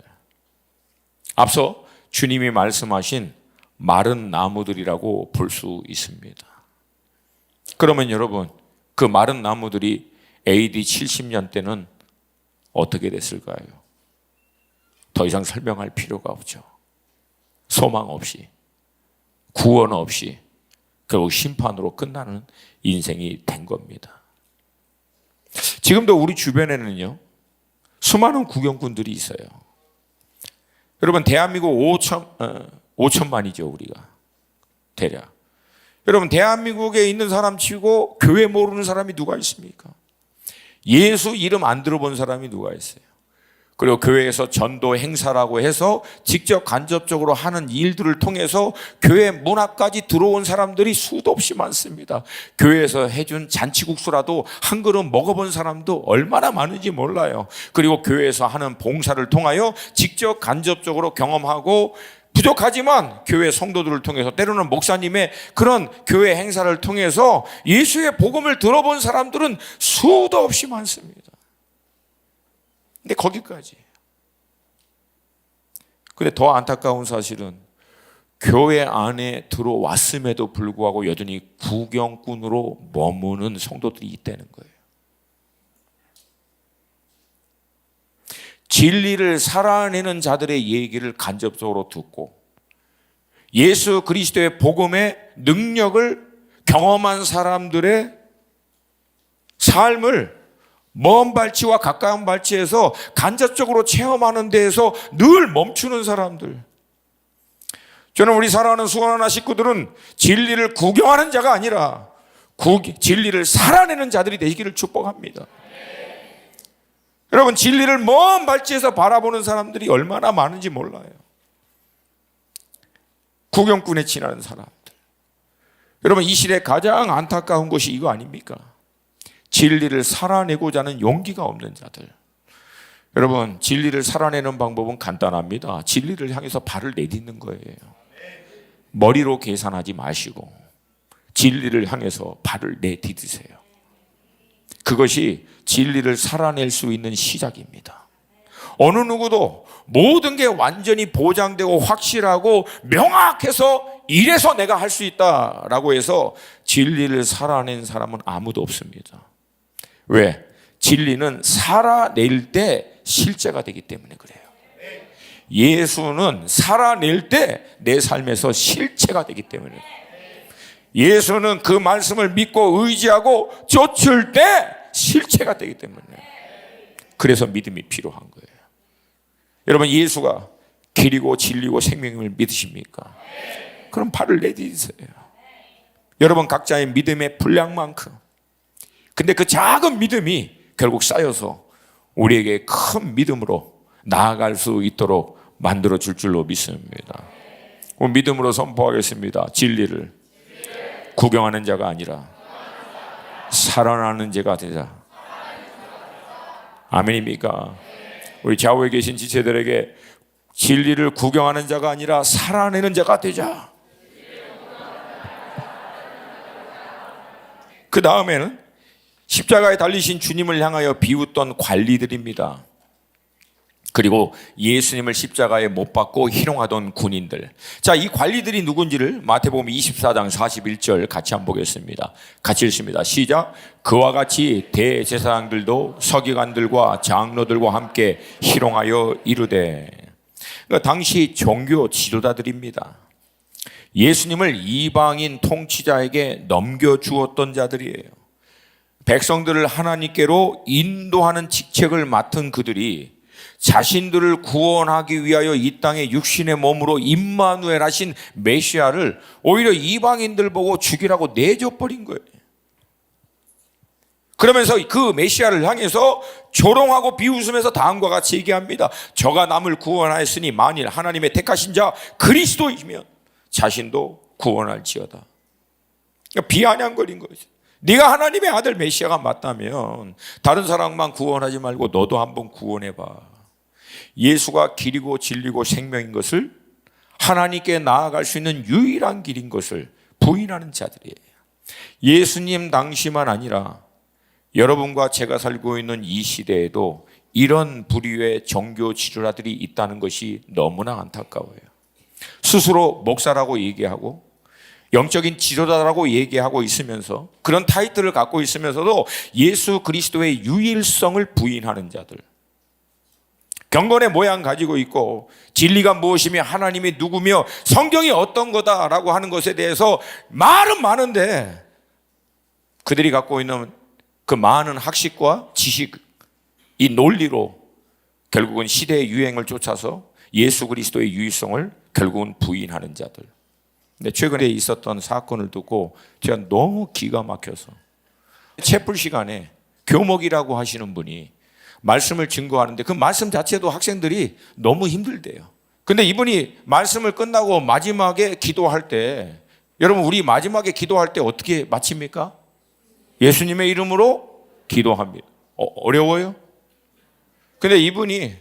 앞서 주님이 말씀하신 마른 나무들이라고 볼 수 있습니다. 그러면 여러분, 그 마른 나무들이 AD 70년 때는 어떻게 됐을까요? 더 이상 설명할 필요가 없죠. 소망 없이, 구원 없이 결국 심판으로 끝나는 인생이 된 겁니다. 지금도 우리 주변에는요, 수많은 구경꾼들이 있어요. 여러분, 대한민국 5천만이죠, 우리가 대략. 여러분, 대한민국에 있는 사람 치고 교회 모르는 사람이 누가 있습니까? 예수 이름 안 들어본 사람이 누가 있어요? 그리고 교회에서 전도 행사라고 해서 직접 간접적으로 하는 일들을 통해서 교회 문 앞까지 들어온 사람들이 수도 없이 많습니다. 교회에서 해준 잔치국수라도 한 그릇 먹어본 사람도 얼마나 많은지 몰라요. 그리고 교회에서 하는 봉사를 통하여 직접 간접적으로 경험하고, 부족하지만 교회 성도들을 통해서, 때로는 목사님의 그런 교회 행사를 통해서 예수의 복음을 들어본 사람들은 수도 없이 많습니다. 근데 거기까지예요. 근데 더 안타까운 사실은 교회 안에 들어왔음에도 불구하고 여전히 구경꾼으로 머무는 성도들이 있다는 거예요. 진리를 살아내는 자들의 얘기를 간접적으로 듣고 예수 그리스도의 복음의 능력을 경험한 사람들의 삶을 먼 발치와 가까운 발치에서 간접적으로 체험하는 데에서 늘 멈추는 사람들. 저는 우리 사랑하는 수원하나 식구들은 진리를 구경하는 자가 아니라 진리를 살아내는 자들이 되기를 축복합니다. 여러분, 진리를 먼 발치에서 바라보는 사람들이 얼마나 많은지 몰라요. 구경꾼에 지나는 사람들. 여러분, 이 시대에 가장 안타까운 것이 이거 아닙니까? 진리를 살아내고자 하는 용기가 없는 자들. 여러분, 진리를 살아내는 방법은 간단합니다. 진리를 향해서 발을 내딛는 거예요. 머리로 계산하지 마시고 진리를 향해서 발을 내딛으세요. 그것이 진리를 살아낼 수 있는 시작입니다. 어느 누구도 모든 게 완전히 보장되고 확실하고 명확해서 이래서 내가 할 수 있다라고 해서 진리를 살아낸 사람은 아무도 없습니다. 왜? 진리는 살아낼 때 실제가 되기 때문에 그래요. 예수는 살아낼 때 내 삶에서 실체가 되기 때문에, 예수는 그 말씀을 믿고 의지하고 쫓을 때 실체가 되기 때문에, 그래서 믿음이 필요한 거예요. 여러분, 예수가 길이고 진리고 생명임을 믿으십니까? 그럼 발을 내디디세요. 여러분, 각자의 믿음의 분량만큼. 근데 그 작은 믿음이 결국 쌓여서 우리에게 큰 믿음으로 나아갈 수 있도록 만들어 줄 줄로 믿습니다. 믿음으로 선포하겠습니다. 진리를 구경하는 자가 아니라 살아나는 자가 되자. 아멘입니까? 우리 좌우에 계신 지체들에게 진리를 구경하는 자가 아니라 살아내는 자가 되자. 그 다음에는 십자가에 달리신 주님을 향하여 비웃던 관리들입니다. 그리고 예수님을 십자가에 못 박고 희롱하던 군인들. 자, 이 관리들이 누군지를 마태복음 24장 41절 같이 한번 보겠습니다. 같이 읽습니다. 시작. 그와 같이 대제사장들도 서기관들과 장로들과 함께 희롱하여 이르되. 그러니까 당시 종교 지도자들입니다. 예수님을 이방인 통치자에게 넘겨주었던 자들이에요. 백성들을 하나님께로 인도하는 직책을 맡은 그들이 자신들을 구원하기 위하여 이 땅에 육신의 몸으로 임마누엘 하신 메시아를 오히려 이방인들 보고 죽이라고 내줘버린 거예요. 그러면서 그 메시아를 향해서 조롱하고 비웃으면서 다음과 같이 얘기합니다. 저가 남을 구원하였으니 만일 하나님의 택하신 자 그리스도이면 자신도 구원할지어다. 그러니까 비아냥거린 거죠. 네가 하나님의 아들 메시아가 맞다면 다른 사람만 구원하지 말고 너도 한번 구원해봐. 예수가 길이고 진리고 생명인 것을, 하나님께 나아갈 수 있는 유일한 길인 것을 부인하는 자들이에요. 예수님 당시만 아니라 여러분과 제가 살고 있는 이 시대에도 이런 부류의 종교 지도자들이 있다는 것이 너무나 안타까워요. 스스로 목사라고 얘기하고 영적인 지도자라고 얘기하고 있으면서 그런 타이틀을 갖고 있으면서도 예수 그리스도의 유일성을 부인하는 자들, 경건의 모양 가지고 있고 진리가 무엇이며 하나님이 누구며 성경이 어떤 거다라고 하는 것에 대해서 말은 많은데 그들이 갖고 있는 그 많은 학식과 지식, 이 논리로 결국은 시대의 유행을 쫓아서 예수 그리스도의 유일성을 결국은 부인하는 자들. 근데 최근에 있었던 사건을 듣고 제가 너무 기가 막혀서, 채플 시간에 교목이라고 하시는 분이 말씀을 증거하는데 그 말씀 자체도 학생들이 너무 힘들대요. 근데 이분이 말씀을 끝나고 마지막에 기도할 때, 여러분 우리 마지막에 기도할 때 어떻게 마칩니까? 예수님의 이름으로 기도합니다. 어려워요? 근데 이분이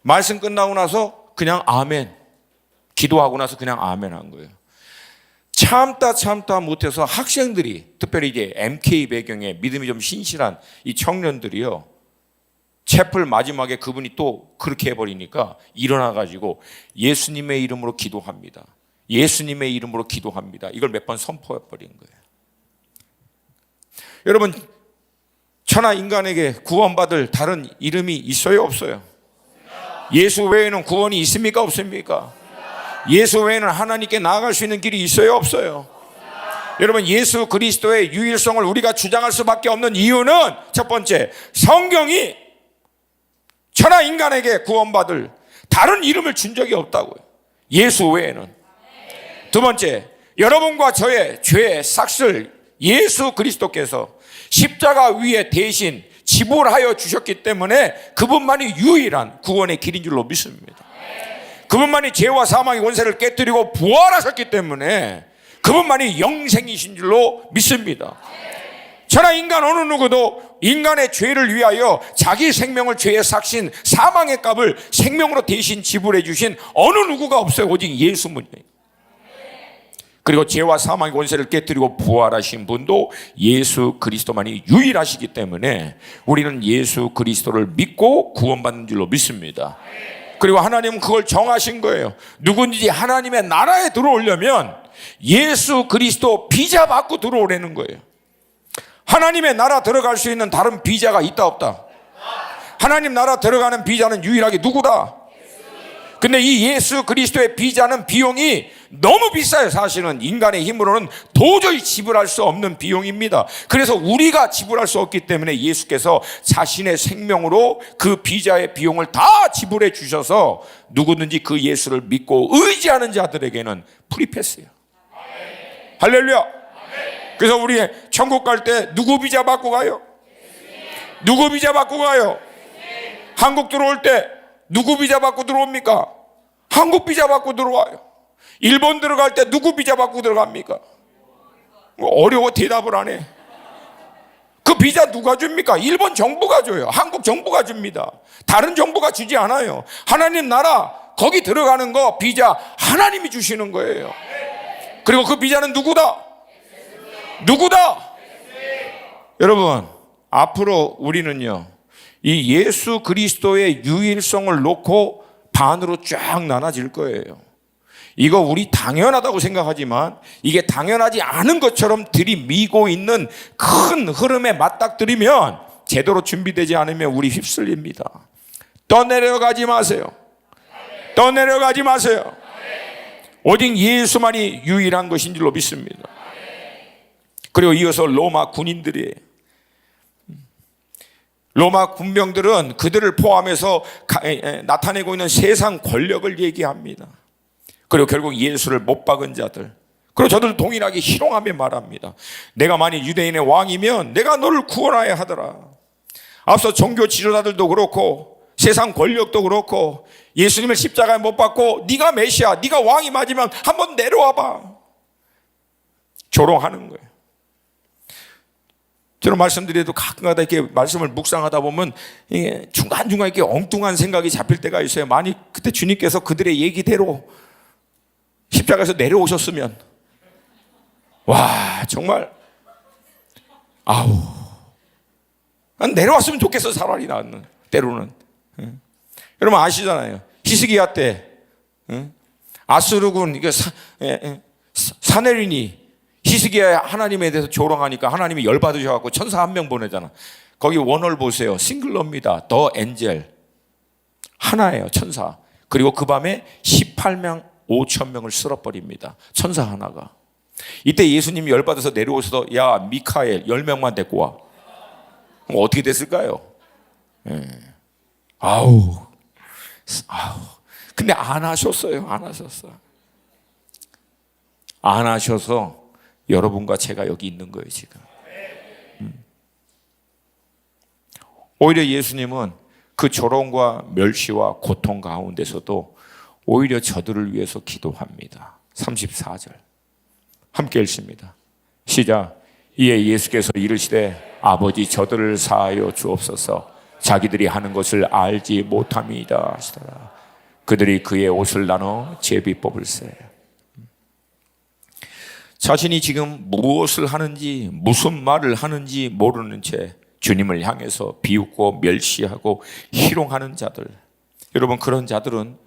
말씀 끝나고 나서 그냥 아멘, 기도하고 나서 그냥 아멘 한 거예요. 참다 못해서 학생들이, 특별히 이제 MK 배경의 믿음이 좀 신실한 이 청년들이요, 채플 마지막에 그분이 또 그렇게 해버리니까 일어나가지고 예수님의 이름으로 기도합니다. 예수님의 이름으로 기도합니다. 이걸 몇 번 선포해버린 거예요. 여러분, 천하 인간에게 구원받을 다른 이름이 있어요, 없어요? 예수 외에는 구원이 있습니까, 없습니까? 예수 외에는 하나님께 나아갈 수 있는 길이 있어요, 없어요? 여러분, 예수 그리스도의 유일성을 우리가 주장할 수밖에 없는 이유는 첫 번째, 성경이 천하 인간에게 구원받을 다른 이름을 준 적이 없다고요, 예수 외에는. 두 번째, 여러분과 저의 죄의 삭슬 예수 그리스도께서 십자가 위에 대신 지불하여 주셨기 때문에 그분만이 유일한 구원의 길인 줄로 믿습니다. 그분만이 죄와 사망의 권세를 깨뜨리고 부활하셨기 때문에 그분만이 영생이신 줄로 믿습니다. 천하 인간 어느 누구도 인간의 죄를 위하여 자기 생명을 죄에 삭신 사망의 값을 생명으로 대신 지불해 주신 어느 누구가 없어요. 오직 예수뿐이에요. 그리고 죄와 사망의 권세를 깨뜨리고 부활하신 분도 예수 그리스도만이 유일하시기 때문에 우리는 예수 그리스도를 믿고 구원받는 줄로 믿습니다. 그리고 하나님은 그걸 정하신 거예요. 누구든지 하나님의 나라에 들어오려면 예수 그리스도 비자 받고 들어오라는 거예요. 하나님의 나라 들어갈 수 있는 다른 비자가 있다, 없다? 하나님 나라 들어가는 비자는 유일하게 누구다? 근데 이 예수 그리스도의 비자는 비용이 너무 비싸요. 사실은 인간의 힘으로는 도저히 지불할 수 없는 비용입니다. 그래서 우리가 지불할 수 없기 때문에 예수께서 자신의 생명으로 그 비자의 비용을 다 지불해 주셔서 누구든지 그 예수를 믿고 의지하는 자들에게는 프리패스예요. 할렐루야. 그래서 우리 천국 갈 때 누구 비자 받고 가요? 누구 비자 받고 가요? 한국 들어올 때 누구 비자 받고 들어옵니까? 한국 비자 받고 들어와요. 일본 들어갈 때 누구 비자 받고 들어갑니까? 어려워 대답을 안 해. 그 비자 누가 줍니까? 일본 정부가 줘요. 한국 정부가 줍니다. 다른 정부가 주지 않아요. 하나님 나라 거기 들어가는 거 비자 하나님이 주시는 거예요. 그리고 그 비자는 누구다? 누구다? 여러분, 앞으로 우리는요, 이 예수 그리스도의 유일성을 놓고 반으로 쫙 나눠질 거예요. 이거 우리 당연하다고 생각하지만 이게 당연하지 않은 것처럼 들이미고 있는 큰 흐름에 맞닥뜨리면 제대로 준비되지 않으면 우리 휩쓸립니다. 떠내려가지 마세요. 떠내려가지 마세요. 오직 예수만이 유일한 것인 줄로 믿습니다. 그리고 이어서 로마 군인들이에요. 로마 군병들은 그들을 포함해서 나타내고 있는 세상 권력을 얘기합니다. 그리고 결국 예수를 못 박은 자들, 그리고 저들 동일하게 희롱하며 말합니다. 내가 만일 유대인의 왕이면 내가 너를 구원하여야 하더라. 앞서 종교 지도자들도 그렇고 세상 권력도 그렇고 예수님을 십자가에 못 박고 네가 메시아, 네가 왕이 맞으면 한번 내려와봐, 조롱하는 거예요. 저는 말씀드려도 가끔가다 이렇게 말씀을 묵상하다 보면 중간중간 이렇게 엉뚱한 생각이 잡힐 때가 있어요. 만약 그때 주님께서 그들의 얘기대로 십자가에서 내려오셨으면, 와, 정말, 아우, 내려왔으면 좋겠어, 차라리 나는 때로는. 여러분 아시잖아요. 히스기야 때 아수르군 사네린이 히스기야 하나님에 대해서 조롱하니까 하나님이 열받으셔갖고 천사 한 명 보내잖아. 거기 원어를 보세요. 싱글러입니다. 더 엔젤 하나예요, 천사. 그리고 그 밤에 18명 5천 명을 쓸어버립니다, 천사 하나가. 이때 예수님이 열받아서 내려오셔서 야 미카엘 10명만 데리고 와. 그럼 어떻게 됐을까요? 아우. 근데 안 하셨어요. 안 하셔서 여러분과 제가 여기 있는 거예요, 지금. 오히려 예수님은 그 조롱과 멸시와 고통 가운데서도 오히려 저들을 위해서 기도합니다. 34절 함께 읽습니다. 시작. 이에 예수께서 이르시되 아버지 저들을 사하여 주옵소서. 자기들이 하는 것을 알지 못함이다 하시더라. 그들이 그의 옷을 나눠 제비 뽑을세. 자신이 지금 무엇을 하는지 무슨 말을 하는지 모르는 채 주님을 향해서 비웃고 멸시하고 희롱하는 자들. 여러분 그런 자들은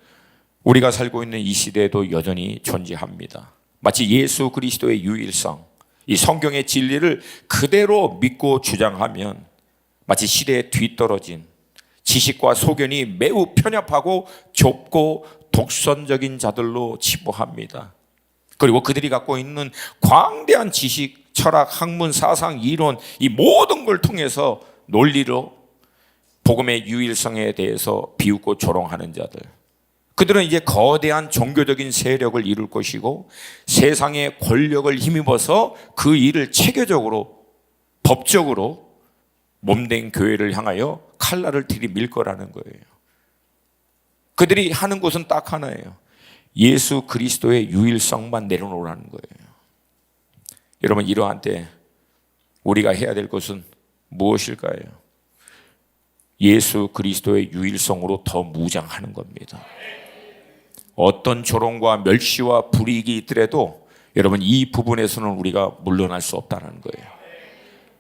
우리가 살고 있는 이 시대에도 여전히 존재합니다. 마치 예수 그리스도의 유일성, 이 성경의 진리를 그대로 믿고 주장하면 마치 시대에 뒤떨어진 지식과 소견이 매우 편협하고 좁고 독선적인 자들로 치부합니다. 그리고 그들이 갖고 있는 광대한 지식, 철학, 학문, 사상, 이론, 이 모든 걸 통해서 논리로 복음의 유일성에 대해서 비웃고 조롱하는 자들. 그들은 이제 거대한 종교적인 세력을 이룰 것이고 세상의 권력을 힘입어서 그 일을 체계적으로 법적으로 몸된 교회를 향하여 칼날을 들이밀 거라는 거예요. 그들이 하는 것은 딱 하나예요. 예수 그리스도의 유일성만 내려놓으라는 거예요. 여러분 이러한 때 우리가 해야 될 것은 무엇일까요? 예수 그리스도의 유일성으로 더 무장하는 겁니다. 어떤 조롱과 멸시와 불이익이 있더라도 여러분 이 부분에서는 우리가 물러날 수 없다는 거예요.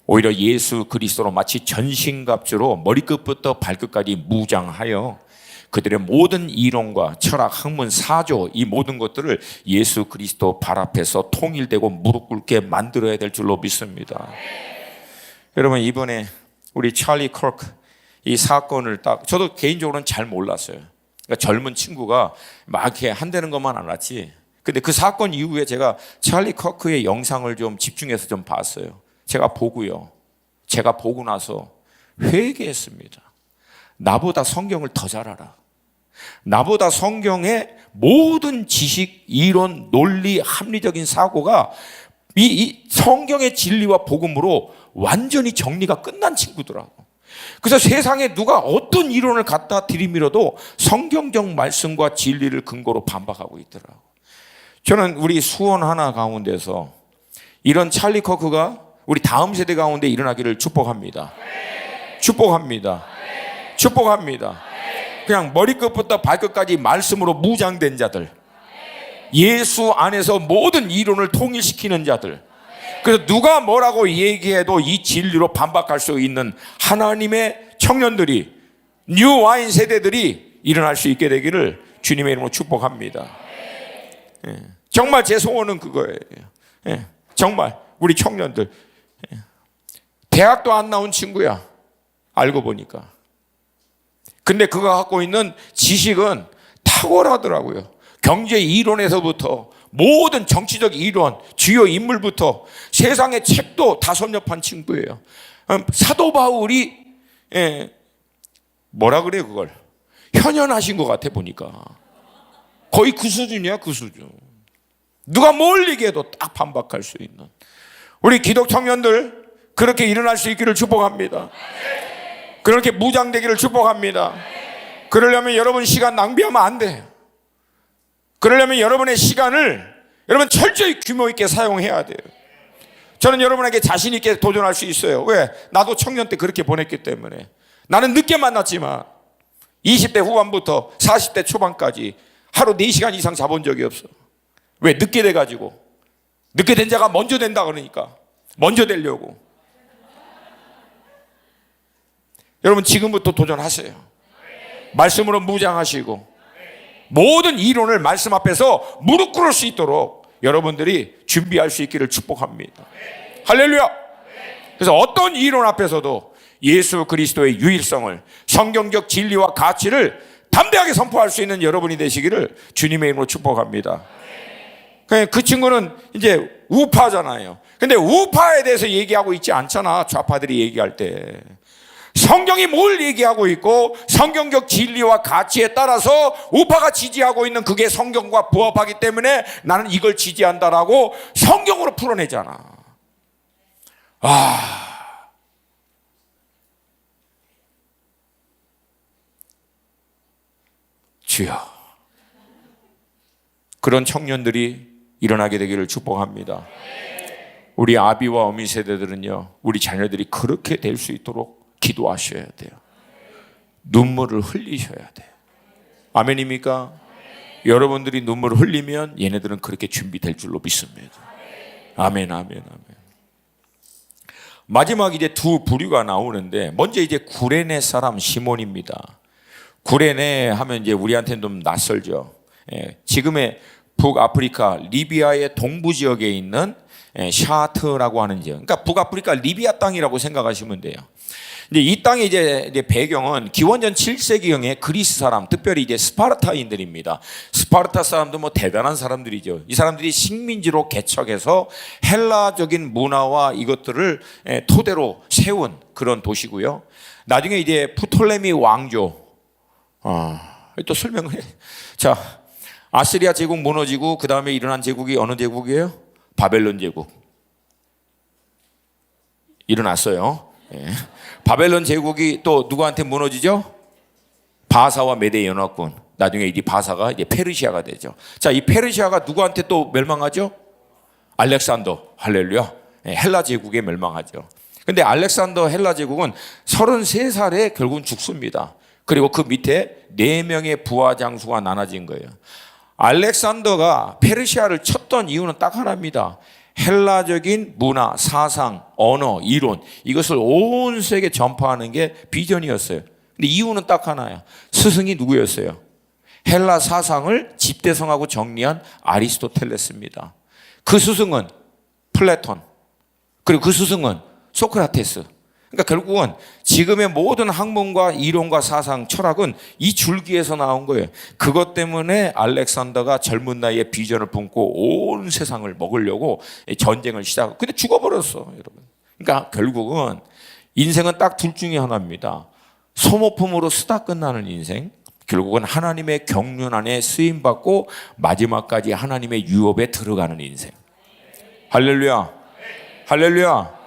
오히려 예수 그리스도로 마치 전신갑주로 머리끝부터 발끝까지 무장하여 그들의 모든 이론과 철학, 학문, 사조 이 모든 것들을 예수 그리스도 발 앞에서 통일되고 무릎 꿇게 만들어야 될 줄로 믿습니다. 여러분 이번에 우리 찰리 커크 이 사건을 딱 저도 개인적으로는 잘 몰랐어요. 그러니까 젊은 친구가 막 이렇게 한다는 것만 알았지. 근데 그 사건 이후에 제가 찰리 커크의 영상을 좀 집중해서 좀 봤어요. 제가 보고 나서 회개했습니다. 나보다 성경을 더 잘 알아. 나보다 성경의 모든 지식, 이론, 논리, 합리적인 사고가 이 성경의 진리와 복음으로 완전히 정리가 끝난 친구더라고. 그래서 세상에 누가 어떤 이론을 갖다 들이밀어도 성경적 말씀과 진리를 근거로 반박하고 있더라고. 저는 우리 수원 하나 가운데서 이런 찰리 커크가 우리 다음 세대 가운데 일어나기를 축복합니다. 축복합니다. 축복합니다. 그냥 머리끝부터 발끝까지 말씀으로 무장된 자들, 예수 안에서 모든 이론을 통일시키는 자들, 그래서 누가 뭐라고 얘기해도 이 진리로 반박할 수 있는 하나님의 청년들이, 뉴 와인 세대들이 일어날 수 있게 되기를 주님의 이름으로 축복합니다. 정말 제 소원은 그거예요. 정말 우리 청년들, 대학도 안 나온 친구야, 알고 보니까. 근데 그가 갖고 있는 지식은 탁월하더라고요. 경제 이론에서부터 모든 정치적 이론, 주요 인물부터 세상의 책도 다 섭렵한 친구예요. 사도 바울이 뭐라 그래요 그걸? 현현하신 것 같아 보니까. 거의 그 수준이야, 그 수준. 누가 뭘 얘기해도 딱 반박할 수 있는 우리 기독 청년들 그렇게 일어날 수 있기를 축복합니다. 그렇게 무장되기를 축복합니다. 그러려면 여러분 시간 낭비하면 안 돼요. 그러려면 여러분의 시간을 여러분 철저히 규모 있게 사용해야 돼요. 저는 여러분에게 자신 있게 도전할 수 있어요. 왜? 나도 청년 때 그렇게 보냈기 때문에. 나는 늦게 만났지만 20대 후반부터 40대 초반까지 하루 4시간 이상 자본 적이 없어. 왜? 늦게 돼가지고. 늦게 된 자가 먼저 된다 그러니까. 먼저 되려고. 여러분 지금부터 도전하세요. 말씀으로 무장하시고 모든 이론을 말씀 앞에서 무릎 꿇을 수 있도록 여러분들이 준비할 수 있기를 축복합니다. 할렐루야. 그래서 어떤 이론 앞에서도 예수 그리스도의 유일성을, 성경적 진리와 가치를 담대하게 선포할 수 있는 여러분이 되시기를 주님의 이름으로 축복합니다. 그 친구는 이제 우파잖아요. 근데 우파에 대해서 얘기하고 있지 않잖아. 좌파들이 얘기할 때 성경이 뭘 얘기하고 있고 성경적 진리와 가치에 따라서 우파가 지지하고 있는 그게 성경과 부합하기 때문에 나는 이걸 지지한다라고 성경으로 풀어내잖아. 주여, 그런 청년들이 일어나게 되기를 축복합니다. 우리 아비와 어미 세대들은요, 우리 자녀들이 그렇게 될 수 있도록 기도하셔야 돼요. 눈물을 흘리셔야 돼요. 아멘입니까? 여러분들이 눈물을 흘리면 얘네들은 그렇게 준비될 줄로 믿습니다. 아멘, 아멘, 아멘. 마지막 이제 두 부류가 나오는데, 먼저 이제 구레네 사람 시몬입니다. 구레네 하면 이제 우리한테는 좀 낯설죠. 지금의 북아프리카 리비아의 동부 지역에 있는 샤트라고 하는 지역. 그러니까 북아프리카 리비아 땅이라고 생각하시면 돼요. 근데 이 땅의 이제 배경은 기원전 7세기경에 그리스 사람, 특별히 이제 스파르타인들입니다. 스파르타 사람도 뭐 대단한 사람들이죠. 이 사람들이 식민지로 개척해서 헬라적인 문화와 이것들을 토대로 세운 그런 도시고요. 나중에 이제 프톨레미 왕조, 또 설명을 해. 자, 아시리아 제국 무너지고 그 다음에 일어난 제국이 어느 제국이에요? 바벨론 제국. 일어났어요. 예. 바벨론 제국이 또 누구한테 무너지죠? 바사와 메대 연합군. 나중에 이 바사가 이제 페르시아가 되죠. 자, 이 페르시아가 누구한테 또 멸망하죠? 알렉산더. 할렐루야. 예, 헬라 제국에 멸망하죠. 근데 알렉산더 헬라 제국은 33살에 결국은 죽습니다. 그리고 그 밑에 4명의 부하 장수가 나눠진 거예요. 알렉산더가 페르시아를 쳤던 이유는 딱 하나입니다. 헬라적인 문화, 사상, 언어, 이론, 이것을 온 세계에 전파하는 게 비전이었어요. 근데 이유는 딱 하나야. 스승이 누구였어요? 헬라 사상을 집대성하고 정리한 아리스토텔레스입니다. 그 스승은 플라톤, 그리고 그 스승은 소크라테스. 그러니까 결국은 지금의 모든 학문과 이론과 사상, 철학은 이 줄기에서 나온 거예요. 그것 때문에 알렉산더가 젊은 나이에 비전을 품고 온 세상을 먹으려고 전쟁을 시작하고, 근데 죽어버렸어, 여러분. 그러니까 결국은 인생은 딱 둘 중에 하나입니다. 소모품으로 쓰다 끝나는 인생, 결국은 하나님의 경륜 안에 쓰임받고 마지막까지 하나님의 유업에 들어가는 인생. 할렐루야, 할렐루야.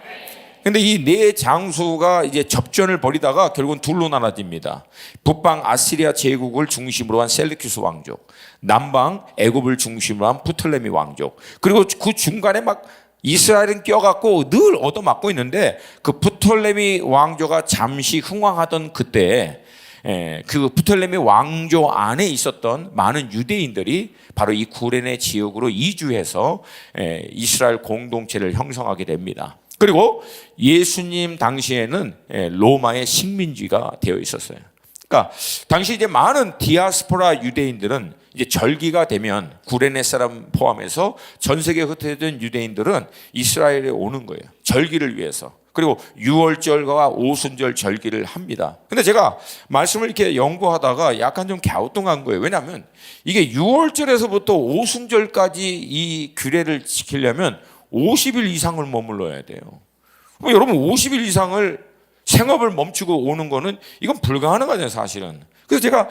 근데 이 네 장수가 이제 접전을 벌이다가 결국은 둘로 나눠집니다. 북방 아시리아 제국을 중심으로 한 셀루키스 왕족, 남방 애굽을 중심으로 한 프톨레미 왕족, 그리고 그 중간에 막 이스라엘은 껴갖고 늘 얻어맞고 있는데, 그 프톨레미 왕조가 잠시 흥왕하던 그때 그 프톨레미 왕조 안에 있었던 많은 유대인들이 바로 이 구레네 지역으로 이주해서 이스라엘 공동체를 형성하게 됩니다. 그리고 예수님 당시에는 로마의 식민지가 되어 있었어요. 그러니까 당시 이제 많은 디아스포라 유대인들은 이제 절기가 되면 구레네 사람 포함해서 전 세계에 흩어진 유대인들은 이스라엘에 오는 거예요. 절기를 위해서. 그리고 유월절과 오순절 절기를 합니다. 근데 제가 말씀을 이렇게 연구하다가 약간 좀 갸우뚱한 거예요. 왜냐하면 이게 유월절에서부터 오순절까지 이 규례를 지키려면 50일 이상을 머물러야 돼요. 여러분 50일 이상을 생업을 멈추고 오는 거는 이건 불가능하잖아요, 사실은. 그래서 제가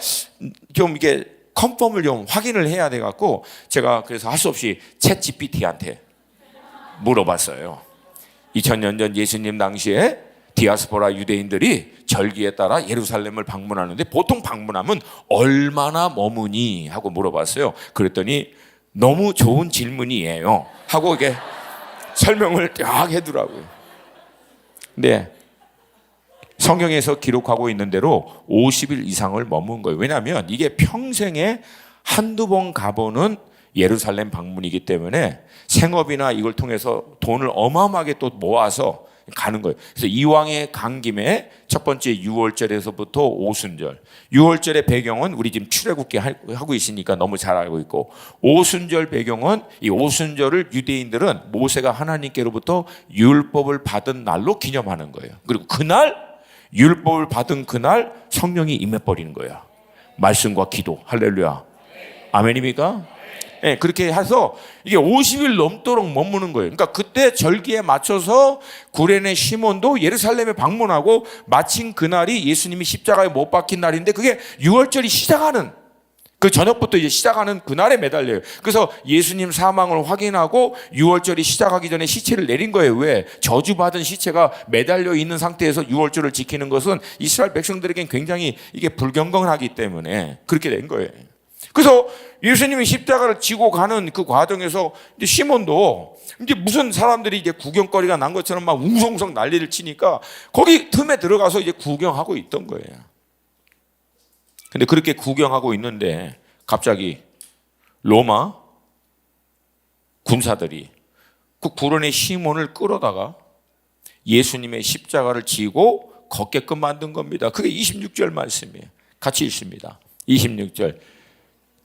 좀 이게 컨펌을 좀 확인을 해야 돼 갖고 제가 그래서 할 수 없이 챗 GPT한테 물어봤어요. 2000년 전 예수님 당시에 디아스포라 유대인들이 절기에 따라 예루살렘을 방문하는데 보통 방문하면 얼마나 머무니 하고 물어봤어요. 그랬더니 너무 좋은 질문이에요 하고 이게 설명을 딱 해두라고요. 근데 성경에서 기록하고 있는 대로 50일 이상을 머문 거예요. 왜냐하면 이게 평생에 한두 번 가보는 예루살렘 방문이기 때문에 생업이나 이걸 통해서 돈을 어마어마하게 또 모아서 가는 거예요. 그래서 이왕에 간 김에 첫 번째 6월절에서부터 오순절. 6월절의 배경은 우리 지금 출애굽기 하고 있으니까 너무 잘 알고 있고, 오순절 배경은 이 오순절을 유대인들은 모세가 하나님께로부터 율법을 받은 날로 기념하는 거예요. 그리고 그날 율법을 받은 그날 성령이 임해버리는 거예요. 말씀과 기도. 할렐루야. 아멘입니까? 네, 그렇게 해서 이게 50일 넘도록 머무는 거예요. 그러니까 그때 절기에 맞춰서 구레네 시몬도 예루살렘에 방문하고 마침 그날이 예수님이 십자가에 못 박힌 날인데 그게 6월절이 시작하는 그 저녁부터 이제 시작하는 그날에 매달려요. 그래서 예수님 사망을 확인하고 6월절이 시작하기 전에 시체를 내린 거예요. 왜? 저주받은 시체가 매달려 있는 상태에서 6월절을 지키는 것은 이스라엘 백성들에겐 굉장히 이게 불경건하기 때문에 그렇게 된 거예요. 그래서 예수님이 십자가를 지고 가는 그 과정에서 이제 시몬도 이제 무슨 사람들이 이제 구경거리가 난 것처럼 막 웅성웅성 난리를 치니까 거기 틈에 들어가서 이제 구경하고 있던 거예요. 근데 그렇게 구경하고 있는데 갑자기 로마 군사들이 그 구레네 시몬을 끌어다가 예수님의 십자가를 지고 걷게끔 만든 겁니다. 그게 26절 말씀이에요. 같이 읽습니다. 26절.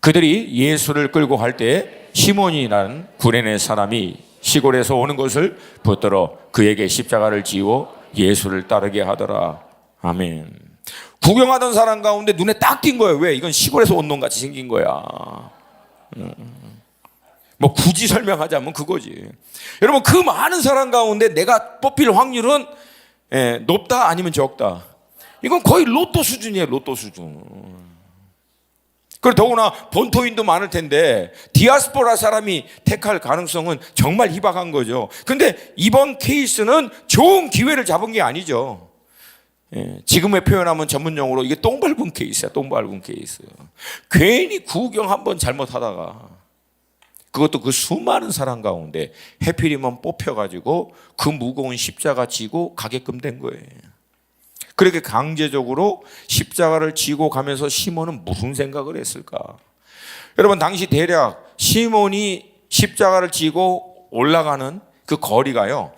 그들이 예수를 끌고 갈 때 시몬이라는 구레네 사람이 시골에서 오는 것을 붙들어 그에게 십자가를 지워 예수를 따르게 하더라. 아멘. 구경하던 사람 가운데 눈에 딱 띈 거예요. 왜? 이건 시골에서 온 놈 같이 생긴 거야. 뭐 굳이 설명하자면 그거지. 여러분, 그 많은 사람 가운데 내가 뽑힐 확률은 높다 아니면 적다. 이건 거의 로또 수준이에요. 로또 수준. 그리고 더구나 본토인도 많을 텐데 디아스포라 사람이 택할 가능성은 정말 희박한 거죠. 근데 이번 케이스는 좋은 기회를 잡은 게 아니죠. 지금의 표현하면 전문용어로 이게 똥 밟은 케이스야. 똥 밟은 케이스. 괜히 구경 한번 잘못하다가 그것도 그 수많은 사람 가운데 해필이면 뽑혀가지고 그 무거운 십자가 지고 가게끔 된 거예요. 그렇게 강제적으로 십자가를 지고 가면서 시몬은 무슨 생각을 했을까? 여러분, 당시 대략 시몬이 십자가를 지고 올라가는 그 거리가요,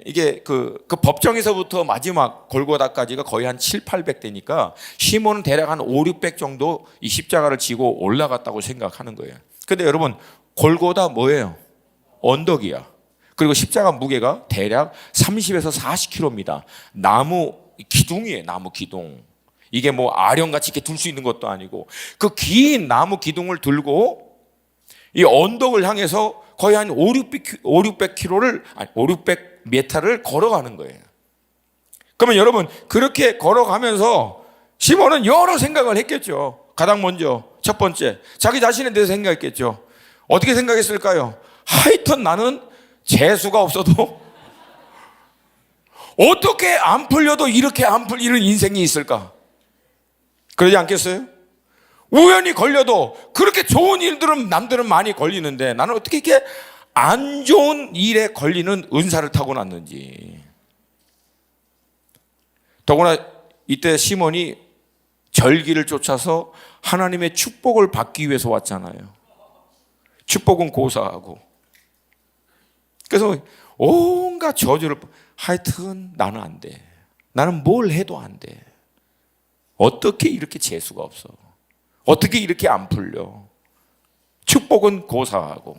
이게 그 법정에서부터 마지막 골고다까지가 거의 한 7, 800대니까 시몬은 대략 한 5, 600 정도 이 십자가를 지고 올라갔다고 생각하는 거예요. 근데 여러분, 골고다 뭐예요? 언덕이야. 그리고 십자가 무게가 대략 30에서 40kg입니다. 나무 기둥이에요. 나무 기둥. 이게 뭐 아령같이 이렇게 둘 수 있는 것도 아니고 그 긴 나무 기둥을 들고 이 언덕을 향해서 거의 한 5, 600km를, 아니 5, 600m를 걸어가는 거예요. 그러면 여러분, 그렇게 걸어가면서 시몬은 여러 생각을 했겠죠. 가장 먼저 첫 번째, 자기 자신에 대해서 생각했겠죠. 어떻게 생각했을까요? 하여튼 나는 재수가 없어도 어떻게 안 풀려도 이렇게 안 풀리는 인생이 있을까? 그러지 않겠어요? 우연히 걸려도 그렇게 좋은 일들은 남들은 많이 걸리는데 나는 어떻게 이렇게 안 좋은 일에 걸리는 은사를 타고났는지. 더구나 이때 시몬이 절기를 쫓아서 하나님의 축복을 받기 위해서 왔잖아요. 축복은 고사하고. 그래서 온갖 저주를, 하여튼 나는 안 돼. 나는 뭘 해도 안 돼. 어떻게 이렇게 재수가 없어? 어떻게 이렇게 안 풀려? 축복은 고사하고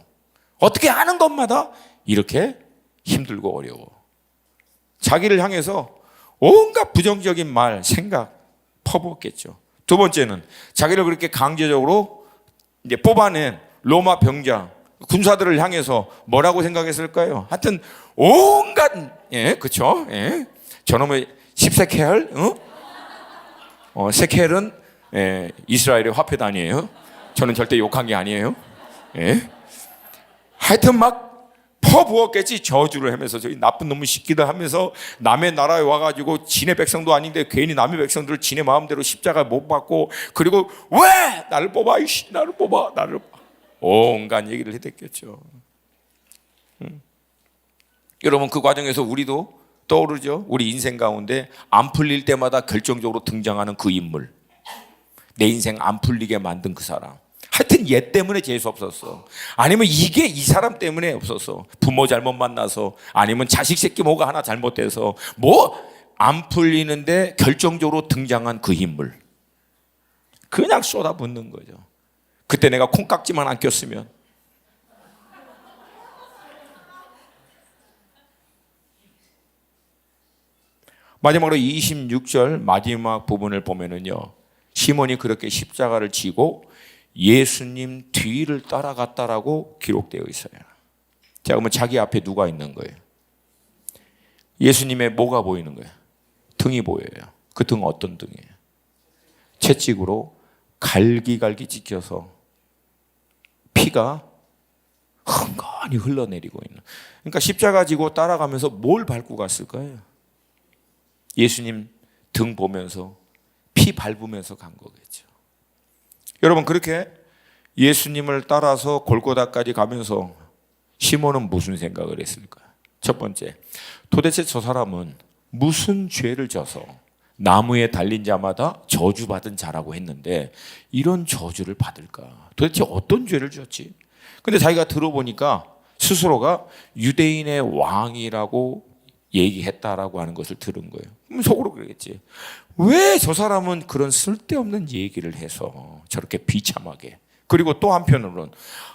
어떻게 하는 것마다 이렇게 힘들고 어려워. 자기를 향해서 온갖 부정적인 말, 생각 퍼부었겠죠. 두 번째는 자기를 그렇게 강제적으로 이제 뽑아낸 로마 병장, 군사들을 향해서 뭐라고 생각했을까요? 하여튼 온갖, 그렇죠? 저놈의 10세켈, 세켈은 이스라엘의 화폐 단위예요. 저는 절대 욕한 게 아니에요. 하여튼 막 퍼부었겠지. 저주를 하면서 저희 나쁜 놈의 시키다 하면서 남의 나라에 와가지고 지네 백성도 아닌데 괜히 남의 백성들을 지네 마음대로 십자가 못 받고, 그리고 왜 나를 뽑아, 이씨, 나를 뽑아, 나를 뽑아. 온갖 얘기를 해댔겠죠. 여러분, 그 과정에서 우리도 떠오르죠. 우리 인생 가운데 안 풀릴 때마다 결정적으로 등장하는 그 인물, 내 인생 안 풀리게 만든 그 사람. 하여튼 얘 때문에 재수 없었어. 아니면 이게 이 사람 때문에 없었어. 부모 잘못 만나서, 아니면 자식 새끼 뭐가 하나 잘못돼서, 뭐 안 풀리는데 결정적으로 등장한 그 인물. 그냥 쏟아붓는 거죠. 그때 내가 콩깍지만 안 꼈으면. 마지막으로 26절 마지막 부분을 보면은요, 시몬이 그렇게 십자가를 지고 예수님 뒤를 따라갔다라고 기록되어 있어요. 자, 그러면 자기 앞에 누가 있는 거예요? 예수님의 뭐가 보이는 거예요? 등이 보여요. 그 등은 어떤 등이에요? 채찍으로 갈기갈기 찢겨서 피가 흥건히 흘러내리고 있는. 그러니까 십자가 지고 따라가면서 뭘 밟고 갔을까요? 예수님 등 보면서 피 밟으면서 간 거겠죠. 여러분, 그렇게 예수님을 따라서 골고다까지 가면서 시몬은 무슨 생각을 했을까? 첫 번째, 도대체 저 사람은 무슨 죄를 져서 나무에 달린 자마다 저주받은 자라고 했는데 이런 저주를 받을까? 도대체 어떤 죄를 졌지? 근데 자기가 들어보니까 스스로가 유대인의 왕이라고 얘기했다라고 하는 것을 들은 거예요. 그럼 속으로 그러겠지. 왜 저 사람은 그런 쓸데없는 얘기를 해서 저렇게 비참하게. 그리고 또 한편으로는,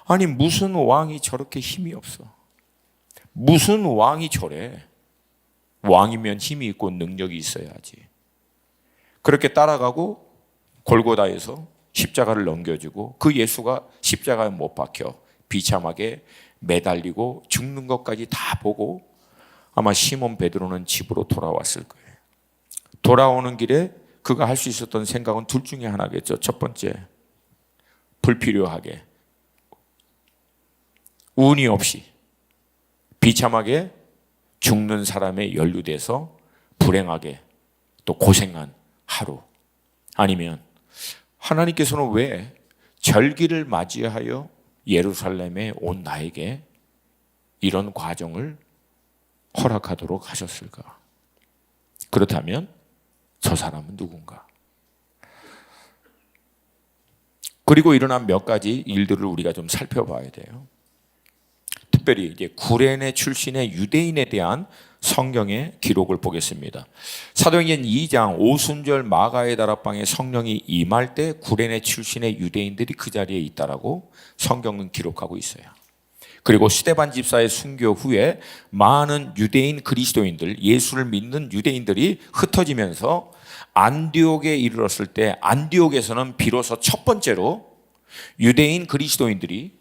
아니 무슨 왕이 저렇게 힘이 없어? 무슨 왕이 저래? 왕이면 힘이 있고 능력이 있어야지. 그렇게 따라가고 골고다에서 십자가를 넘겨주고 그 예수가 십자가에 못 박혀 비참하게 매달리고 죽는 것까지 다 보고 아마 시몬 베드로는 집으로 돌아왔을 거예요. 돌아오는 길에 그가 할 수 있었던 생각은 둘 중에 하나겠죠. 첫 번째, 불필요하게 운이 없이 비참하게 죽는 사람에 연루돼서 불행하게 또 고생한 하루. 아니면 하나님께서는 왜 절기를 맞이하여 예루살렘에 온 나에게 이런 과정을 허락하도록 하셨을까? 그렇다면 저 사람은 누군가? 그리고 일어난 몇 가지 일들을 우리가 좀 살펴봐야 돼요. 특별히 이제 구레네 출신의 유대인에 대한 성경의 기록을 보겠습니다. 사도행전 2장 오순절 마가의 다락방에 성령이 임할 때 구레네 출신의 유대인들이 그 자리에 있다라고 성경은 기록하고 있어요. 그리고 스데반 집사의 순교 후에 많은 유대인 그리스도인들, 예수를 믿는 유대인들이 흩어지면서 안디옥에 이르렀을 때 안디옥에서는 비로소 첫 번째로 유대인 그리스도인들이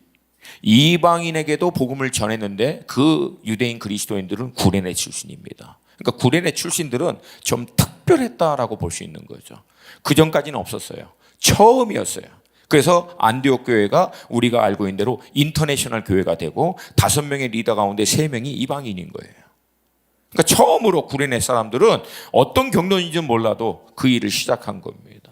이방인에게도 복음을 전했는데 그 유대인 그리스도인들은 구레네 출신입니다. 그러니까 구레네 출신들은 좀 특별했다라고 볼 수 있는 거죠. 그 전까지는 없었어요. 처음이었어요. 그래서 안디옥 교회가 우리가 알고 있는 대로 인터내셔널 교회가 되고 5명의 리더 가운데 3명이 이방인인 거예요. 그러니까 처음으로 구레네 사람들은 어떤 경로인지는 몰라도 그 일을 시작한 겁니다.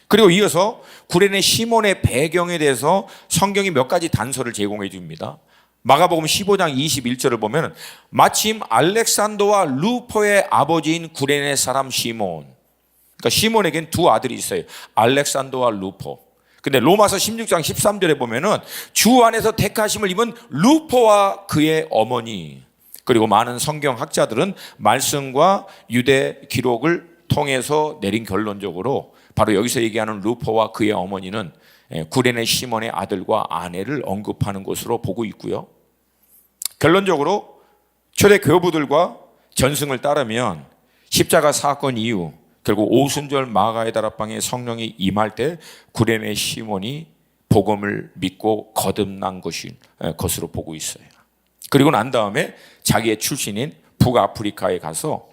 그리고 이어서 구레네 시몬의 배경에 대해서 성경이 몇 가지 단서를 제공해 줍니다. 마가복음 15장 21절을 보면 마침 알렉산더와 루포의 아버지인 구레네 사람 시몬. 그러니까 시몬에겐 두 아들이 있어요. 알렉산더와 루포. 근데 로마서 16장 13절에 보면은 주 안에서 택하심을 입은 루포와 그의 어머니. 그리고 많은 성경학자들은 말씀과 유대 기록을 통해서 내린 결론적으로 바로 여기서 얘기하는 루포와 그의 어머니는 구레네 시몬의 아들과 아내를 언급하는 것으로 보고 있고요. 결론적으로 초대 교부들과 전승을 따르면 십자가 사건 이후 결국 오순절 마가의 다락방에 성령이 임할 때 구레네 시몬이 복음을 믿고 거듭난 것으로 보고 있어요. 그리고 난 다음에 자기의 출신인 북아프리카에 가서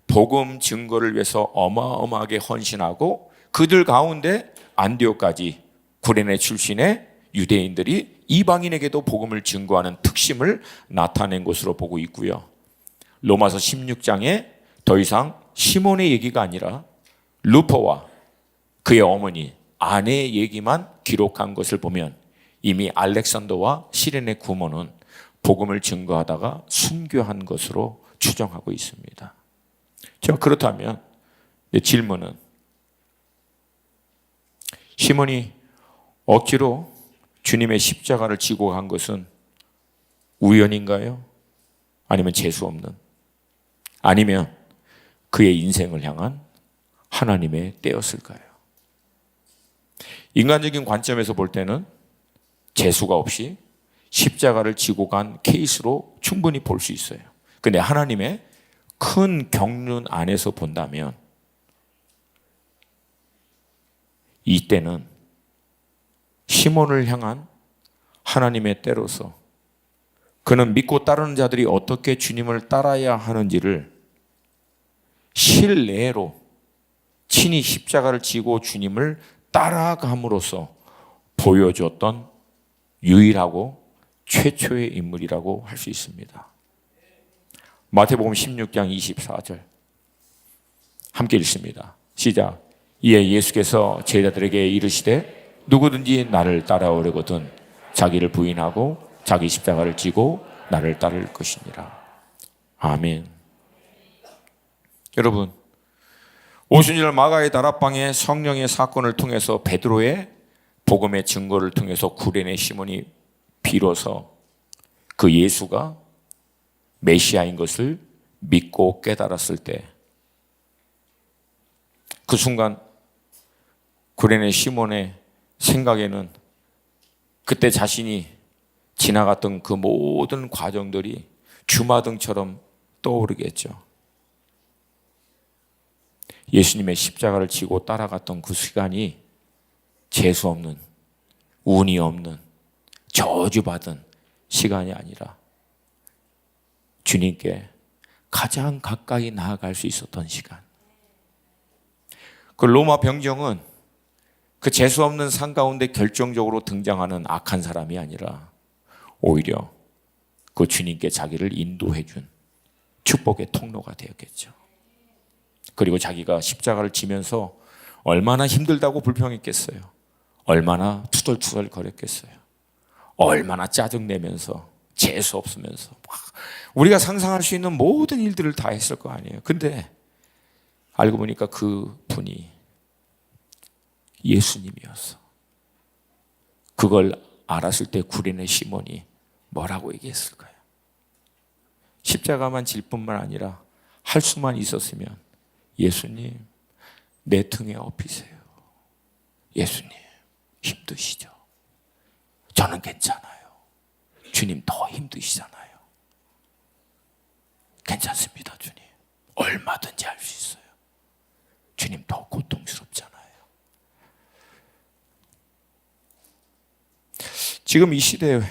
복음 증거를 위해서 어마어마하게 헌신하고 그들 가운데 안디옥까지 구레네 출신의 유대인들이 이방인에게도 복음을 증거하는 특심을 나타낸 것으로 보고 있고요. 로마서 16장에 더 이상 시몬의 얘기가 아니라 루포와 그의 어머니, 아내의 얘기만 기록한 것을 보면 이미 알렉산더와 시레네 구모는 복음을 증거하다가 순교한 것으로 추정하고 있습니다. 자, 그렇다면 질문은 시몬이 억지로 주님의 십자가를 지고 간 것은 우연인가요? 아니면 재수 없는? 아니면 그의 인생을 향한 하나님의 때였을까요? 인간적인 관점에서 볼 때는 재수가 없이 십자가를 지고 간 케이스로 충분히 볼 수 있어요. 근데 하나님의 큰 경륜 안에서 본다면 이때는 시몬을 향한 하나님의 때로서 그는 믿고 따르는 자들이 어떻게 주님을 따라야 하는지를 실내로 친히 십자가를 지고 주님을 따라감으로써 보여줬던 유일하고 최초의 인물이라고 할 수 있습니다. 마태복음 16장 24절 함께 읽습니다. 시작. 이에 예수께서 제자들에게 이르시되 누구든지 나를 따라오려거든 자기를 부인하고 자기 십자가를 지고 나를 따를 것이니라. 아멘. 여러분, 오순절 마가의 다락방의 성령의 사건을 통해서 베드로의 복음의 증거를 통해서 구레네 시몬이 비로소 그 예수가 메시아인 것을 믿고 깨달았을 때 그 순간 구레네 시몬의 생각에는 그때 자신이 지나갔던 그 모든 과정들이 주마등처럼 떠오르겠죠. 예수님의 십자가를 지고 따라갔던 그 시간이 재수 없는, 운이 없는, 저주받은 시간이 아니라 주님께 가장 가까이 나아갈 수 있었던 시간. 그 로마 병정은 그 재수 없는 산 가운데 결정적으로 등장하는 악한 사람이 아니라 오히려 그 주님께 자기를 인도해 준 축복의 통로가 되었겠죠. 그리고 자기가 십자가를 지면서 얼마나 힘들다고 불평했겠어요. 얼마나 투덜투덜 거렸겠어요. 얼마나 짜증내면서 재수 없으면서 우리가 상상할 수 있는 모든 일들을 다 했을 거 아니에요. 근데 알고 보니까 그 분이 예수님이었어. 그걸 알았을 때 구레네 시몬이 뭐라고 얘기했을까요? 십자가만 질 뿐만 아니라 할 수만 있었으면 예수님 내 등에 업히세요. 예수님 힘드시죠? 저는 괜찮아요. 주님 더 힘드시잖아요. 괜찮습니다 주님. 얼마든지 할 수 있어요. 주님 더 고통스럽잖아요. 지금 이 시대에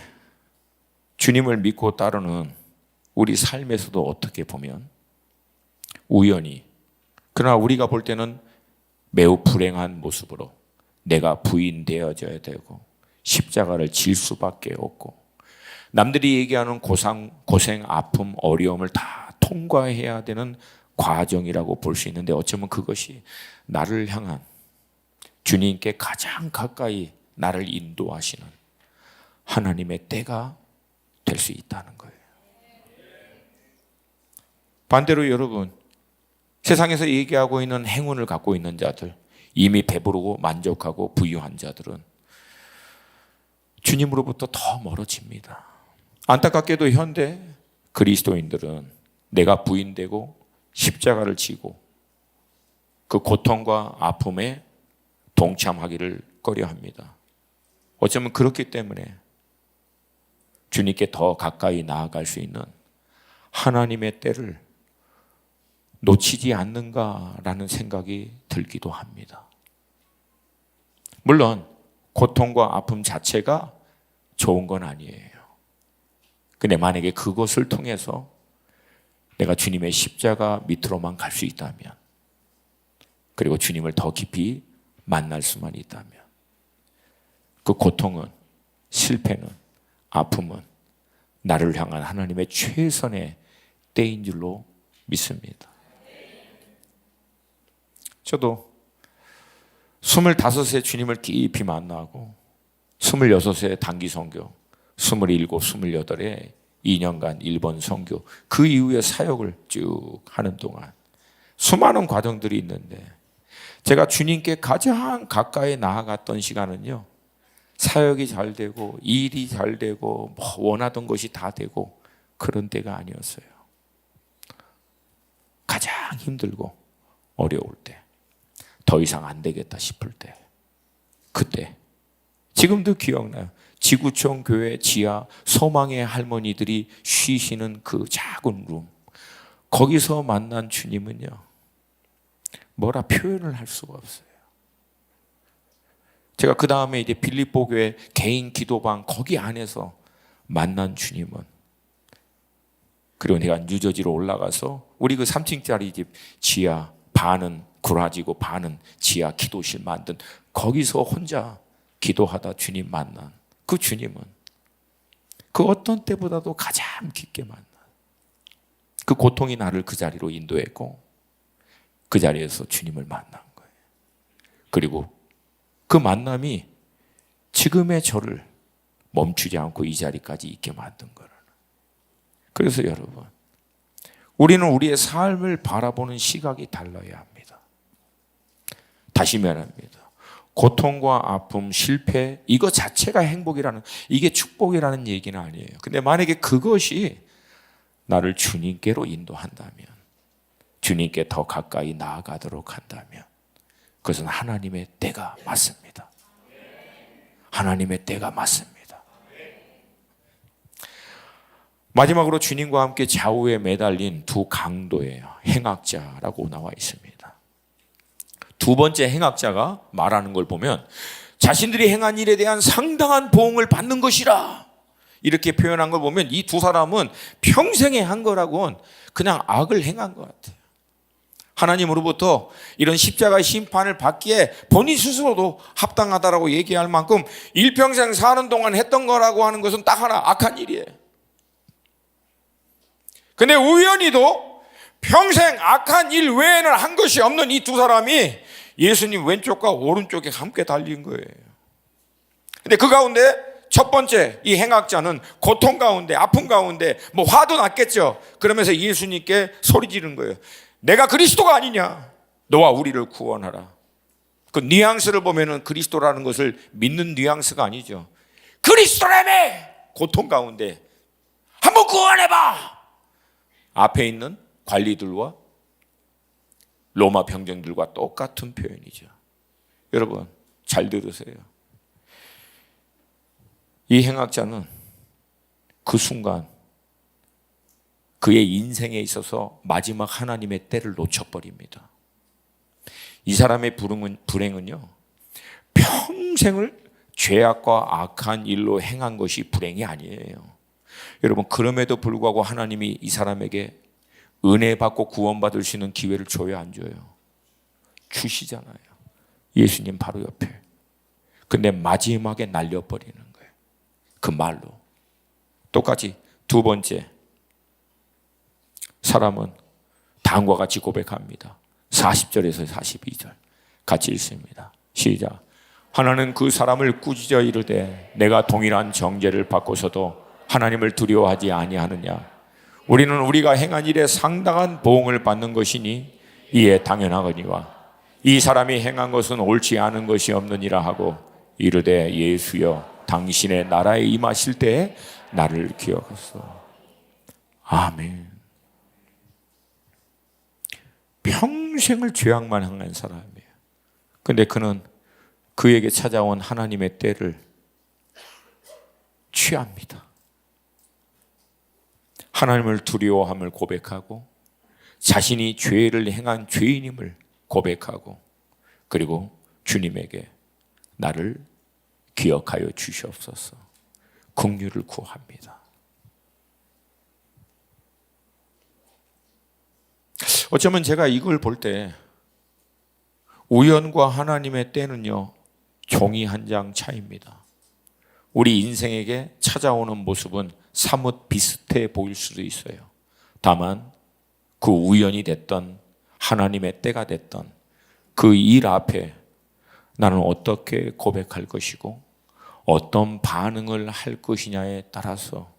주님을 믿고 따르는 우리 삶에서도 어떻게 보면 우연히, 그러나 우리가 볼 때는 매우 불행한 모습으로 내가 부인되어져야 되고 십자가를 질 수밖에 없고 남들이 얘기하는 고생, 아픔, 어려움을 다 통과해야 되는 과정이라고 볼 수 있는데 어쩌면 그것이 나를 향한 주님께 가장 가까이 나를 인도하시는 하나님의 때가 될 수 있다는 거예요. 반대로 여러분, 세상에서 얘기하고 있는 행운을 갖고 있는 자들, 이미 배부르고 만족하고 부유한 자들은 주님으로부터 더 멀어집니다. 안타깝게도 현대 그리스도인들은 내가 부인되고 십자가를 지고 그 고통과 아픔에 동참하기를 꺼려합니다. 어쩌면 그렇기 때문에 주님께 더 가까이 나아갈 수 있는 하나님의 때를 놓치지 않는가라는 생각이 들기도 합니다. 물론 고통과 아픔 자체가 좋은 건 아니에요. 근데 만약에 그것을 통해서 내가 주님의 십자가 밑으로만 갈 수 있다면, 그리고 주님을 더 깊이 만날 수만 있다면, 그 고통은, 실패는, 아픔은 나를 향한 하나님의 최선의 때인 줄로 믿습니다. 저도 25세 주님을 깊이 만나고 26세 단기 선교, 27, 28에 2년간 일본 선교, 그 이후에 사역을 쭉 하는 동안 수많은 과정들이 있는데 제가 주님께 가장 가까이 나아갔던 시간은요, 사역이 잘 되고 일이 잘 되고 뭐 원하던 것이 다 되고 그런 때가 아니었어요. 가장 힘들고 어려울 때, 더 이상 안 되겠다 싶을 때, 그때 지금도 기억나요. 지구촌 교회 지하 소망의 할머니들이 쉬시는 그 작은 룸, 거기서 만난 주님은요, 뭐라 표현을 할 수가 없어요. 제가 그 다음에 이제 빌립보 교회 개인 기도방 거기 안에서 만난 주님은, 그리고 내가 뉴저지로 올라가서 우리 그 3층짜리 집 지하 반은 구라지고 반은 지하 기도실 만든 거기서 혼자 기도하다 주님 만난 그 주님은 그 어떤 때보다도 가장 깊게 만난, 그 고통이 나를 그 자리로 인도했고 그 자리에서 주님을 만난 거예요. 그리고 그 만남이 지금의 저를 멈추지 않고 이 자리까지 있게 만든 거라는. 그래서 여러분, 우리는 우리의 삶을 바라보는 시각이 달라야 합니다. 다시 말합니다. 고통과 아픔, 실패, 이거 자체가 행복이라는, 이게 축복이라는 얘기는 아니에요. 근데 만약에 그것이 나를 주님께로 인도한다면, 주님께 더 가까이 나아가도록 한다면, 그것은 하나님의 때가 맞습니다. 하나님의 때가 맞습니다. 마지막으로 주님과 함께 좌우에 매달린 두 강도예요. 행악자라고 나와 있습니다. 두 번째 행악자가 말하는 걸 보면 자신들이 행한 일에 대한 상당한 보응을 받는 것이라 이렇게 표현한 걸 보면 이 두 사람은 평생에 한 거라고는 그냥 악을 행한 것 같아요. 하나님으로부터 이런 십자가의 심판을 받기에 본인 스스로도 합당하다라고 얘기할 만큼 일평생 사는 동안 했던 거라고 하는 것은 딱 하나, 악한 일이에요. 근데 우연히도 평생 악한 일 외에는 한 것이 없는 이 두 사람이 예수님 왼쪽과 오른쪽에 함께 달린 거예요. 근데 그 가운데 첫 번째 이 행악자는 고통 가운데, 아픔 가운데 뭐 화도 났겠죠. 그러면서 예수님께 소리 지른 거예요. 내가 그리스도가 아니냐? 너와 우리를 구원하라. 그 뉘앙스를 보면은 그리스도라는 것을 믿는 뉘앙스가 아니죠. 그리스도라며! 고통 가운데 한번 구원해봐! 앞에 있는 관리들과 로마 병정들과 똑같은 표현이죠. 여러분 잘 들으세요. 이 행악자는 그 순간 그의 인생에 있어서 마지막 하나님의 때를 놓쳐버립니다. 이 사람의 불행은요, 평생을 죄악과 악한 일로 행한 것이 불행이 아니에요. 여러분, 그럼에도 불구하고 하나님이 이 사람에게 은혜 받고 구원받을 수 있는 기회를 줘요, 안 줘요? 주시잖아요. 예수님 바로 옆에. 근데 마지막에 날려버리는 거예요. 그 말로. 똑같이 두 번째 사람은 다음과 같이 고백합니다. 40절에서 42절 같이 읽습니다. 시작. 하나는 그 사람을 꾸짖어 이르되 내가 동일한 정죄를 받고서도 하나님을 두려워하지 아니하느냐. 우리는 우리가 행한 일에 상당한 보응을 받는 것이니 이에 당연하거니와 이 사람이 행한 것은 옳지 않은 것이 없느니라 하고 이르되 예수여 당신의 나라에 임하실 때에 나를 기억하소서. 아멘. 평생을 죄악만 행한 사람이에요. 근데 그는 그에게 찾아온 하나님의 때를 취합니다. 하나님을 두려워함을 고백하고 자신이 죄를 행한 죄인임을 고백하고 그리고 주님에게 나를 기억하여 주시옵소서 긍휼을 구합니다. 어쩌면 제가 이걸 볼 때 우연과 하나님의 때는요, 종이 한 장 차이입니다. 우리 인생에게 찾아오는 모습은 사뭇 비슷해 보일 수도 있어요. 다만 그 우연이 됐던 하나님의 때가 됐던 그 일 앞에 나는 어떻게 고백할 것이고 어떤 반응을 할 것이냐에 따라서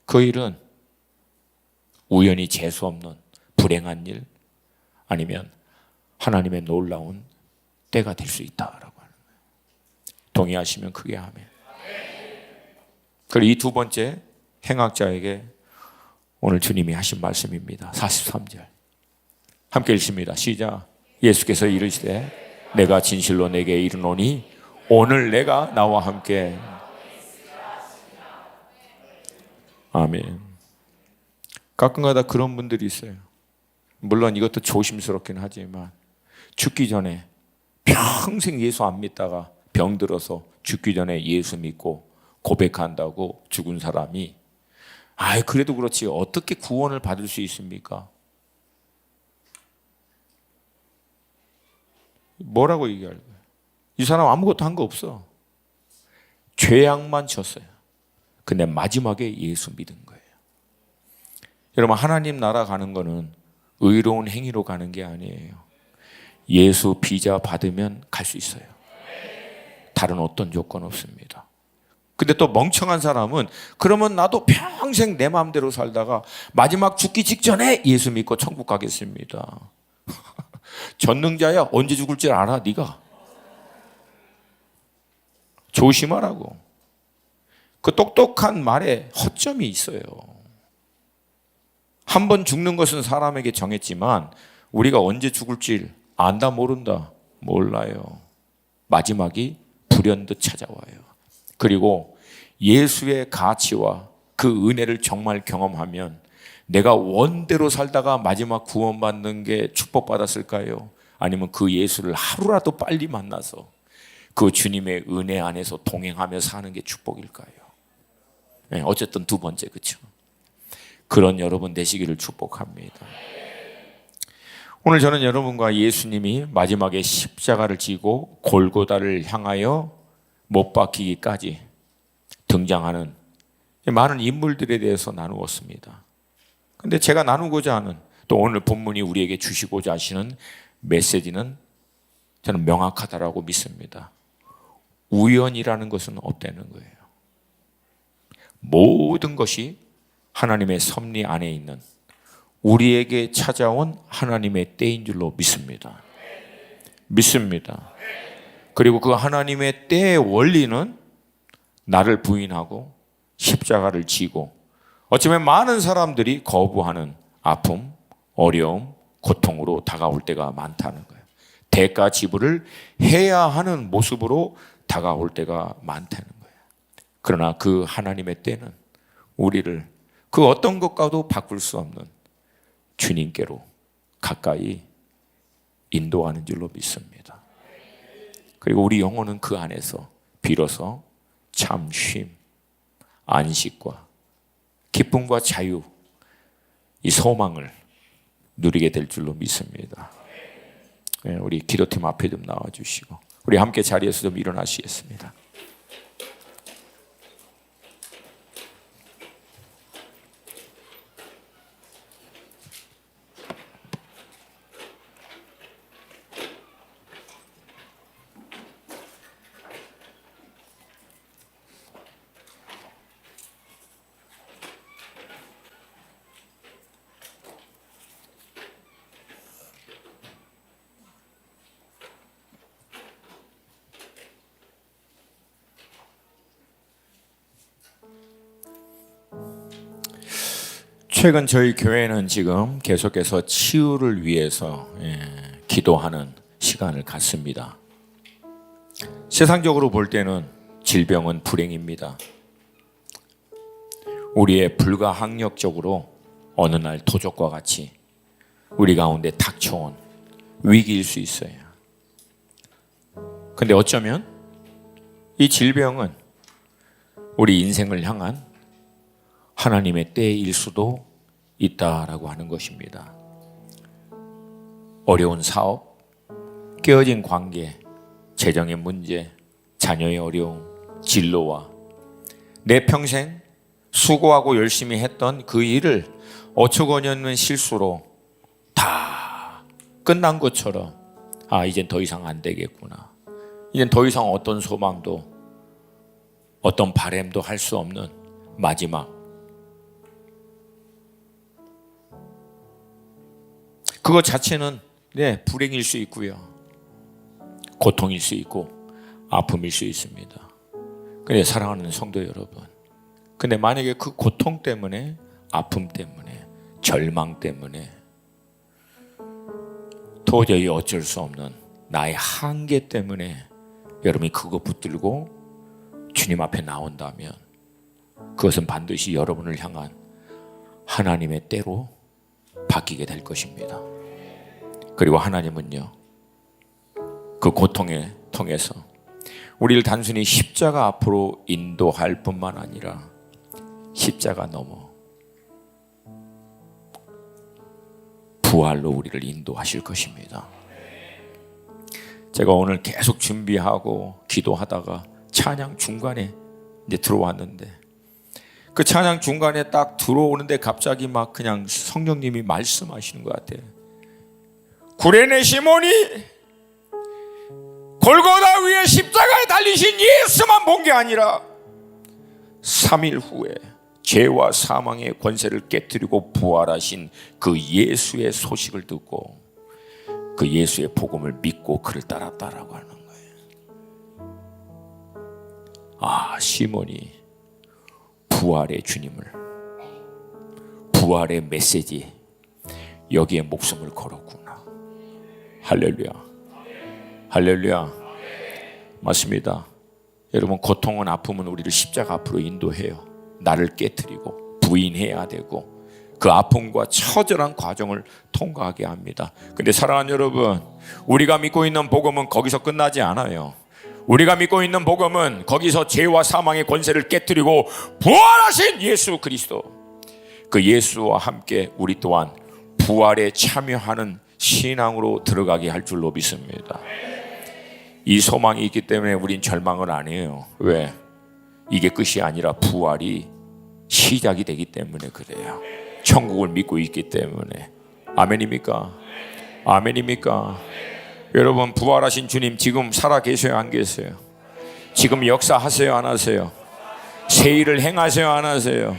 그 일은 우연히 재수없는 불행한 일 아니면 하나님의 놀라운 때가 될 수 있다라고 하는 거예요. 동의하시면 크게 아멘. 그리고 이 두 번째 행악자에게 오늘 주님이 하신 말씀입니다. 43절 함께 읽습니다. 시작. 예수께서 이르시되 내가 진실로 내게 이르노니 오늘 내가 나와 함께. 아멘. 가끔가다 그런 분들이 있어요. 물론 이것도 조심스럽긴 하지만 죽기 전에 평생 예수 안 믿다가 병들어서 죽기 전에 예수 믿고 고백한다고 죽은 사람이 그래도 그렇지 어떻게 구원을 받을 수 있습니까? 뭐라고 얘기할 거예요? 이 사람 아무것도 한 거 없어. 죄악만 졌어요. 근데 마지막에 예수 믿은 거예요. 여러분, 하나님 나라 가는 거는 의로운 행위로 가는 게 아니에요. 예수 비자 받으면 갈 수 있어요. 다른 어떤 조건 없습니다. 근데 또 멍청한 사람은 그러면 나도 평생 내 마음대로 살다가 마지막 죽기 직전에 예수 믿고 천국 가겠습니다. 전능자야. 언제 죽을 줄 알아 네가. 조심하라고. 그 똑똑한 말에 허점이 있어요. 한 번 죽는 것은 사람에게 정했지만 우리가 언제 죽을지 안다 모른다 몰라요. 마지막이 불현듯 찾아와요. 그리고 예수의 가치와 그 은혜를 정말 경험하면 내가 원대로 살다가 마지막 구원받는 게 축복받았을까요? 아니면 그 예수를 하루라도 빨리 만나서 그 주님의 은혜 안에서 동행하며 사는 게 축복일까요? 네, 어쨌든 두 번째, 그렇죠? 그런 여러분 되시기를 축복합니다. 오늘 저는 여러분과 예수님이 마지막에 십자가를 지고 골고다를 향하여 못 박히기까지 등장하는 많은 인물들에 대해서 나누었습니다. 근데 제가 나누고자 하는 또 오늘 본문이 우리에게 주시고자 하시는 메시지는 저는 명확하다라고 믿습니다. 우연이라는 것은 없다는 거예요. 모든 것이 하나님의 섭리 안에 있는 우리에게 찾아온 하나님의 때인 줄로 믿습니다. 믿습니다. 그리고 그 하나님의 때의 원리는 나를 부인하고 십자가를 지고 어쩌면 많은 사람들이 거부하는 아픔, 어려움, 고통으로 다가올 때가 많다는 거예요. 대가 지불을 해야 하는 모습으로 다가올 때가 많다는 거예요. 그러나 그 하나님의 때는 우리를 그 어떤 것과도 바꿀 수 없는 주님께로 가까이 인도하는 줄로 믿습니다. 그리고 우리 영혼은 그 안에서 비로소 참 쉼, 안식과 기쁨과 자유, 이 소망을 누리게 될 줄로 믿습니다. 우리 기도팀 앞에 좀 나와주시고 우리 함께 자리에서 좀 일어나시겠습니다. 최근 저희 교회는 지금 계속해서 치유를 위해서 기도하는 시간을 갖습니다. 세상적으로 볼 때는 질병은 불행입니다. 우리의 불가항력적으로 어느 날 도적과 같이 우리 가운데 닥쳐온 위기일 수 있어요. 근데 어쩌면 이 질병은 우리 인생을 향한 하나님의 때일 수도 있다라고 하는 것입니다. 어려운 사업, 깨어진 관계, 재정의 문제, 자녀의 어려움, 진로와 내 평생 수고하고 열심히 했던 그 일을 어처구니 없는 실수로 다 끝난 것처럼 이젠 더 이상 안 되겠구나. 이젠 더 이상 어떤 소망도 어떤 바램도 할 수 없는 마지막, 그것 자체는 불행일 수 있고요, 고통일 수 있고 아픔일 수 있습니다. 근데 사랑하는 성도 여러분, 근데 만약에 그 고통 때문에, 아픔 때문에, 절망 때문에 도저히 어쩔 수 없는 나의 한계 때문에 여러분이 그거 붙들고 주님 앞에 나온다면 그것은 반드시 여러분을 향한 하나님의 때로 바뀌게 될 것입니다. 그리고 하나님은요, 그 고통에 통해서 우리를 단순히 십자가 앞으로 인도할 뿐만 아니라 십자가 넘어 부활로 우리를 인도하실 것입니다. 제가 오늘 계속 준비하고 기도하다가 찬양 중간에 이제 들어왔는데, 그 찬양 중간에 딱 들어오는데 갑자기 막 그냥 성령님이 말씀하시는 것 같아요. 구레네 시몬이 골고다 위에 십자가에 달리신 예수만 본 게 아니라 3일 후에 죄와 사망의 권세를 깨뜨리고 부활하신 그 예수의 소식을 듣고 그 예수의 복음을 믿고 그를 따랐다라고 하는 거예요. 아, 시몬이 부활의 주님을, 부활의 메시지, 여기에 목숨을 걸었구나. 할렐루야, 할렐루야. 맞습니다. 여러분, 고통은, 아픔은 우리를 십자가 앞으로 인도해요. 나를 깨트리고 부인해야 되고 그 아픔과 처절한 과정을 통과하게 합니다. 근데 사랑하는 여러분, 우리가 믿고 있는 복음은 거기서 끝나지 않아요. 우리가 믿고 있는 복음은 거기서 죄와 사망의 권세를 깨트리고 부활하신 예수 그리스도, 그 예수와 함께 우리 또한 부활에 참여하는 신앙으로 들어가게 할 줄로 믿습니다. 이 소망이 있기 때문에 우린 절망을 안 해요. 왜? 이게 끝이 아니라 부활이 시작이 되기 때문에 그래요. 천국을 믿고 있기 때문에. 아멘입니까? 아멘입니까? 여러분, 부활하신 주님 지금 살아 계세요, 안 계세요? 지금 역사하세요, 안 하세요? 새 일을 행하세요, 안 하세요?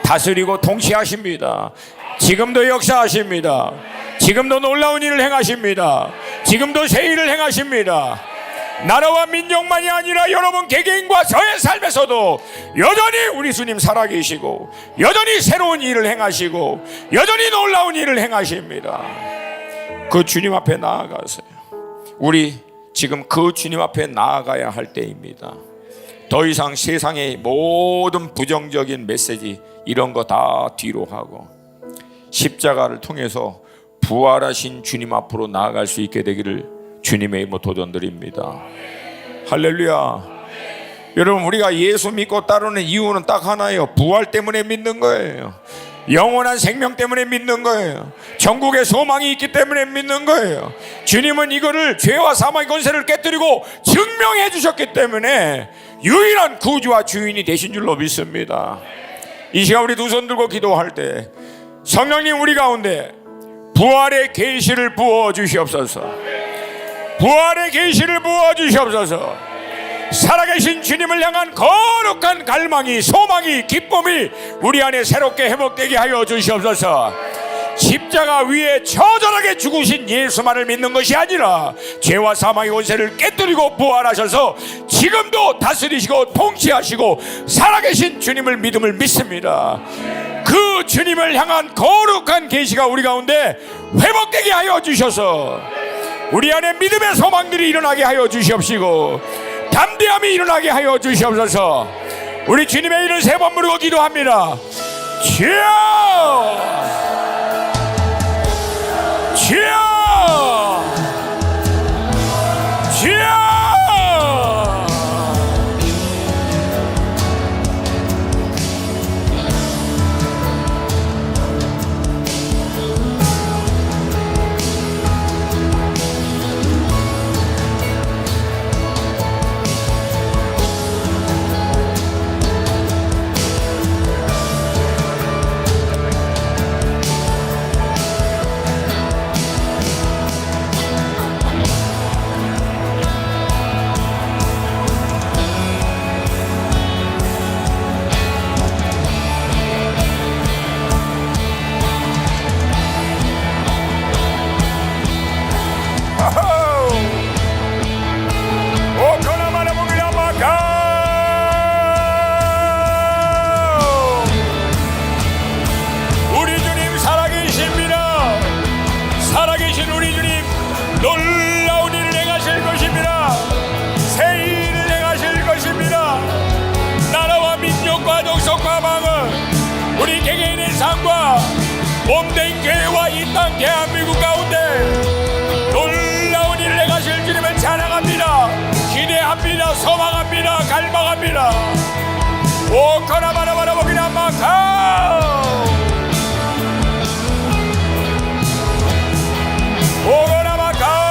다스리고 통치하십니다. 지금도 역사하십니다. 지금도 놀라운 일을 행하십니다. 지금도 새 일을 행하십니다. 나라와 민족만이 아니라 여러분 개개인과 저의 삶에서도 여전히 우리 주님 살아계시고 여전히 새로운 일을 행하시고 여전히 놀라운 일을 행하십니다. 그 주님 앞에 나아가세요. 우리 지금 그 주님 앞에 나아가야 할 때입니다. 더 이상 세상의 모든 부정적인 메시지 이런 거 다 뒤로 하고 십자가를 통해서 부활하신 주님 앞으로 나아갈 수 있게 되기를 주님의 이름으로 도전드립니다. 할렐루야. 여러분, 우리가 예수 믿고 따르는 이유는 딱 하나예요. 부활 때문에 믿는 거예요. 영원한 생명 때문에 믿는 거예요. 천국의 소망이 있기 때문에 믿는 거예요. 주님은 이거를 죄와 사망의 권세를 깨뜨리고 증명해 주셨기 때문에 유일한 구주와 주인이 되신 줄로 믿습니다. 이 시간 우리 두 손 들고 기도할 때 성령님, 우리 가운데 부활의 계시를 부어 주시옵소서. 부활의 계시를 부어 주시옵소서. 살아계신 주님을 향한 거룩한 갈망이, 소망이, 기쁨이 우리 안에 새롭게 회복되게 하여 주시옵소서. 십자가 위에 처절하게 죽으신 예수만을 믿는 것이 아니라 죄와 사망의 권세를 깨뜨리고 부활하셔서 지금도 다스리시고 통치하시고 살아계신 주님을 믿음을 믿습니다. 그 주님을 향한 거룩한 계시가 우리 가운데 회복되게 하여 주셔서 우리 안에 믿음의 소망들이 일어나게 하여 주시옵시고 담대함이 일어나게 하여 주시옵소서. 우리 주님의 이름 세 번 부르고 기도합니다. 주여, 주여, 주여. 세상과 몸된 교회와 이 땅 대한민국 가운데 놀라운 일을 행하실 주님을 찬양합니다. 기대합니다. 소망합니다. 갈망합니다. 오코나마나마나 보기나 마카 오코나마카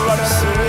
What a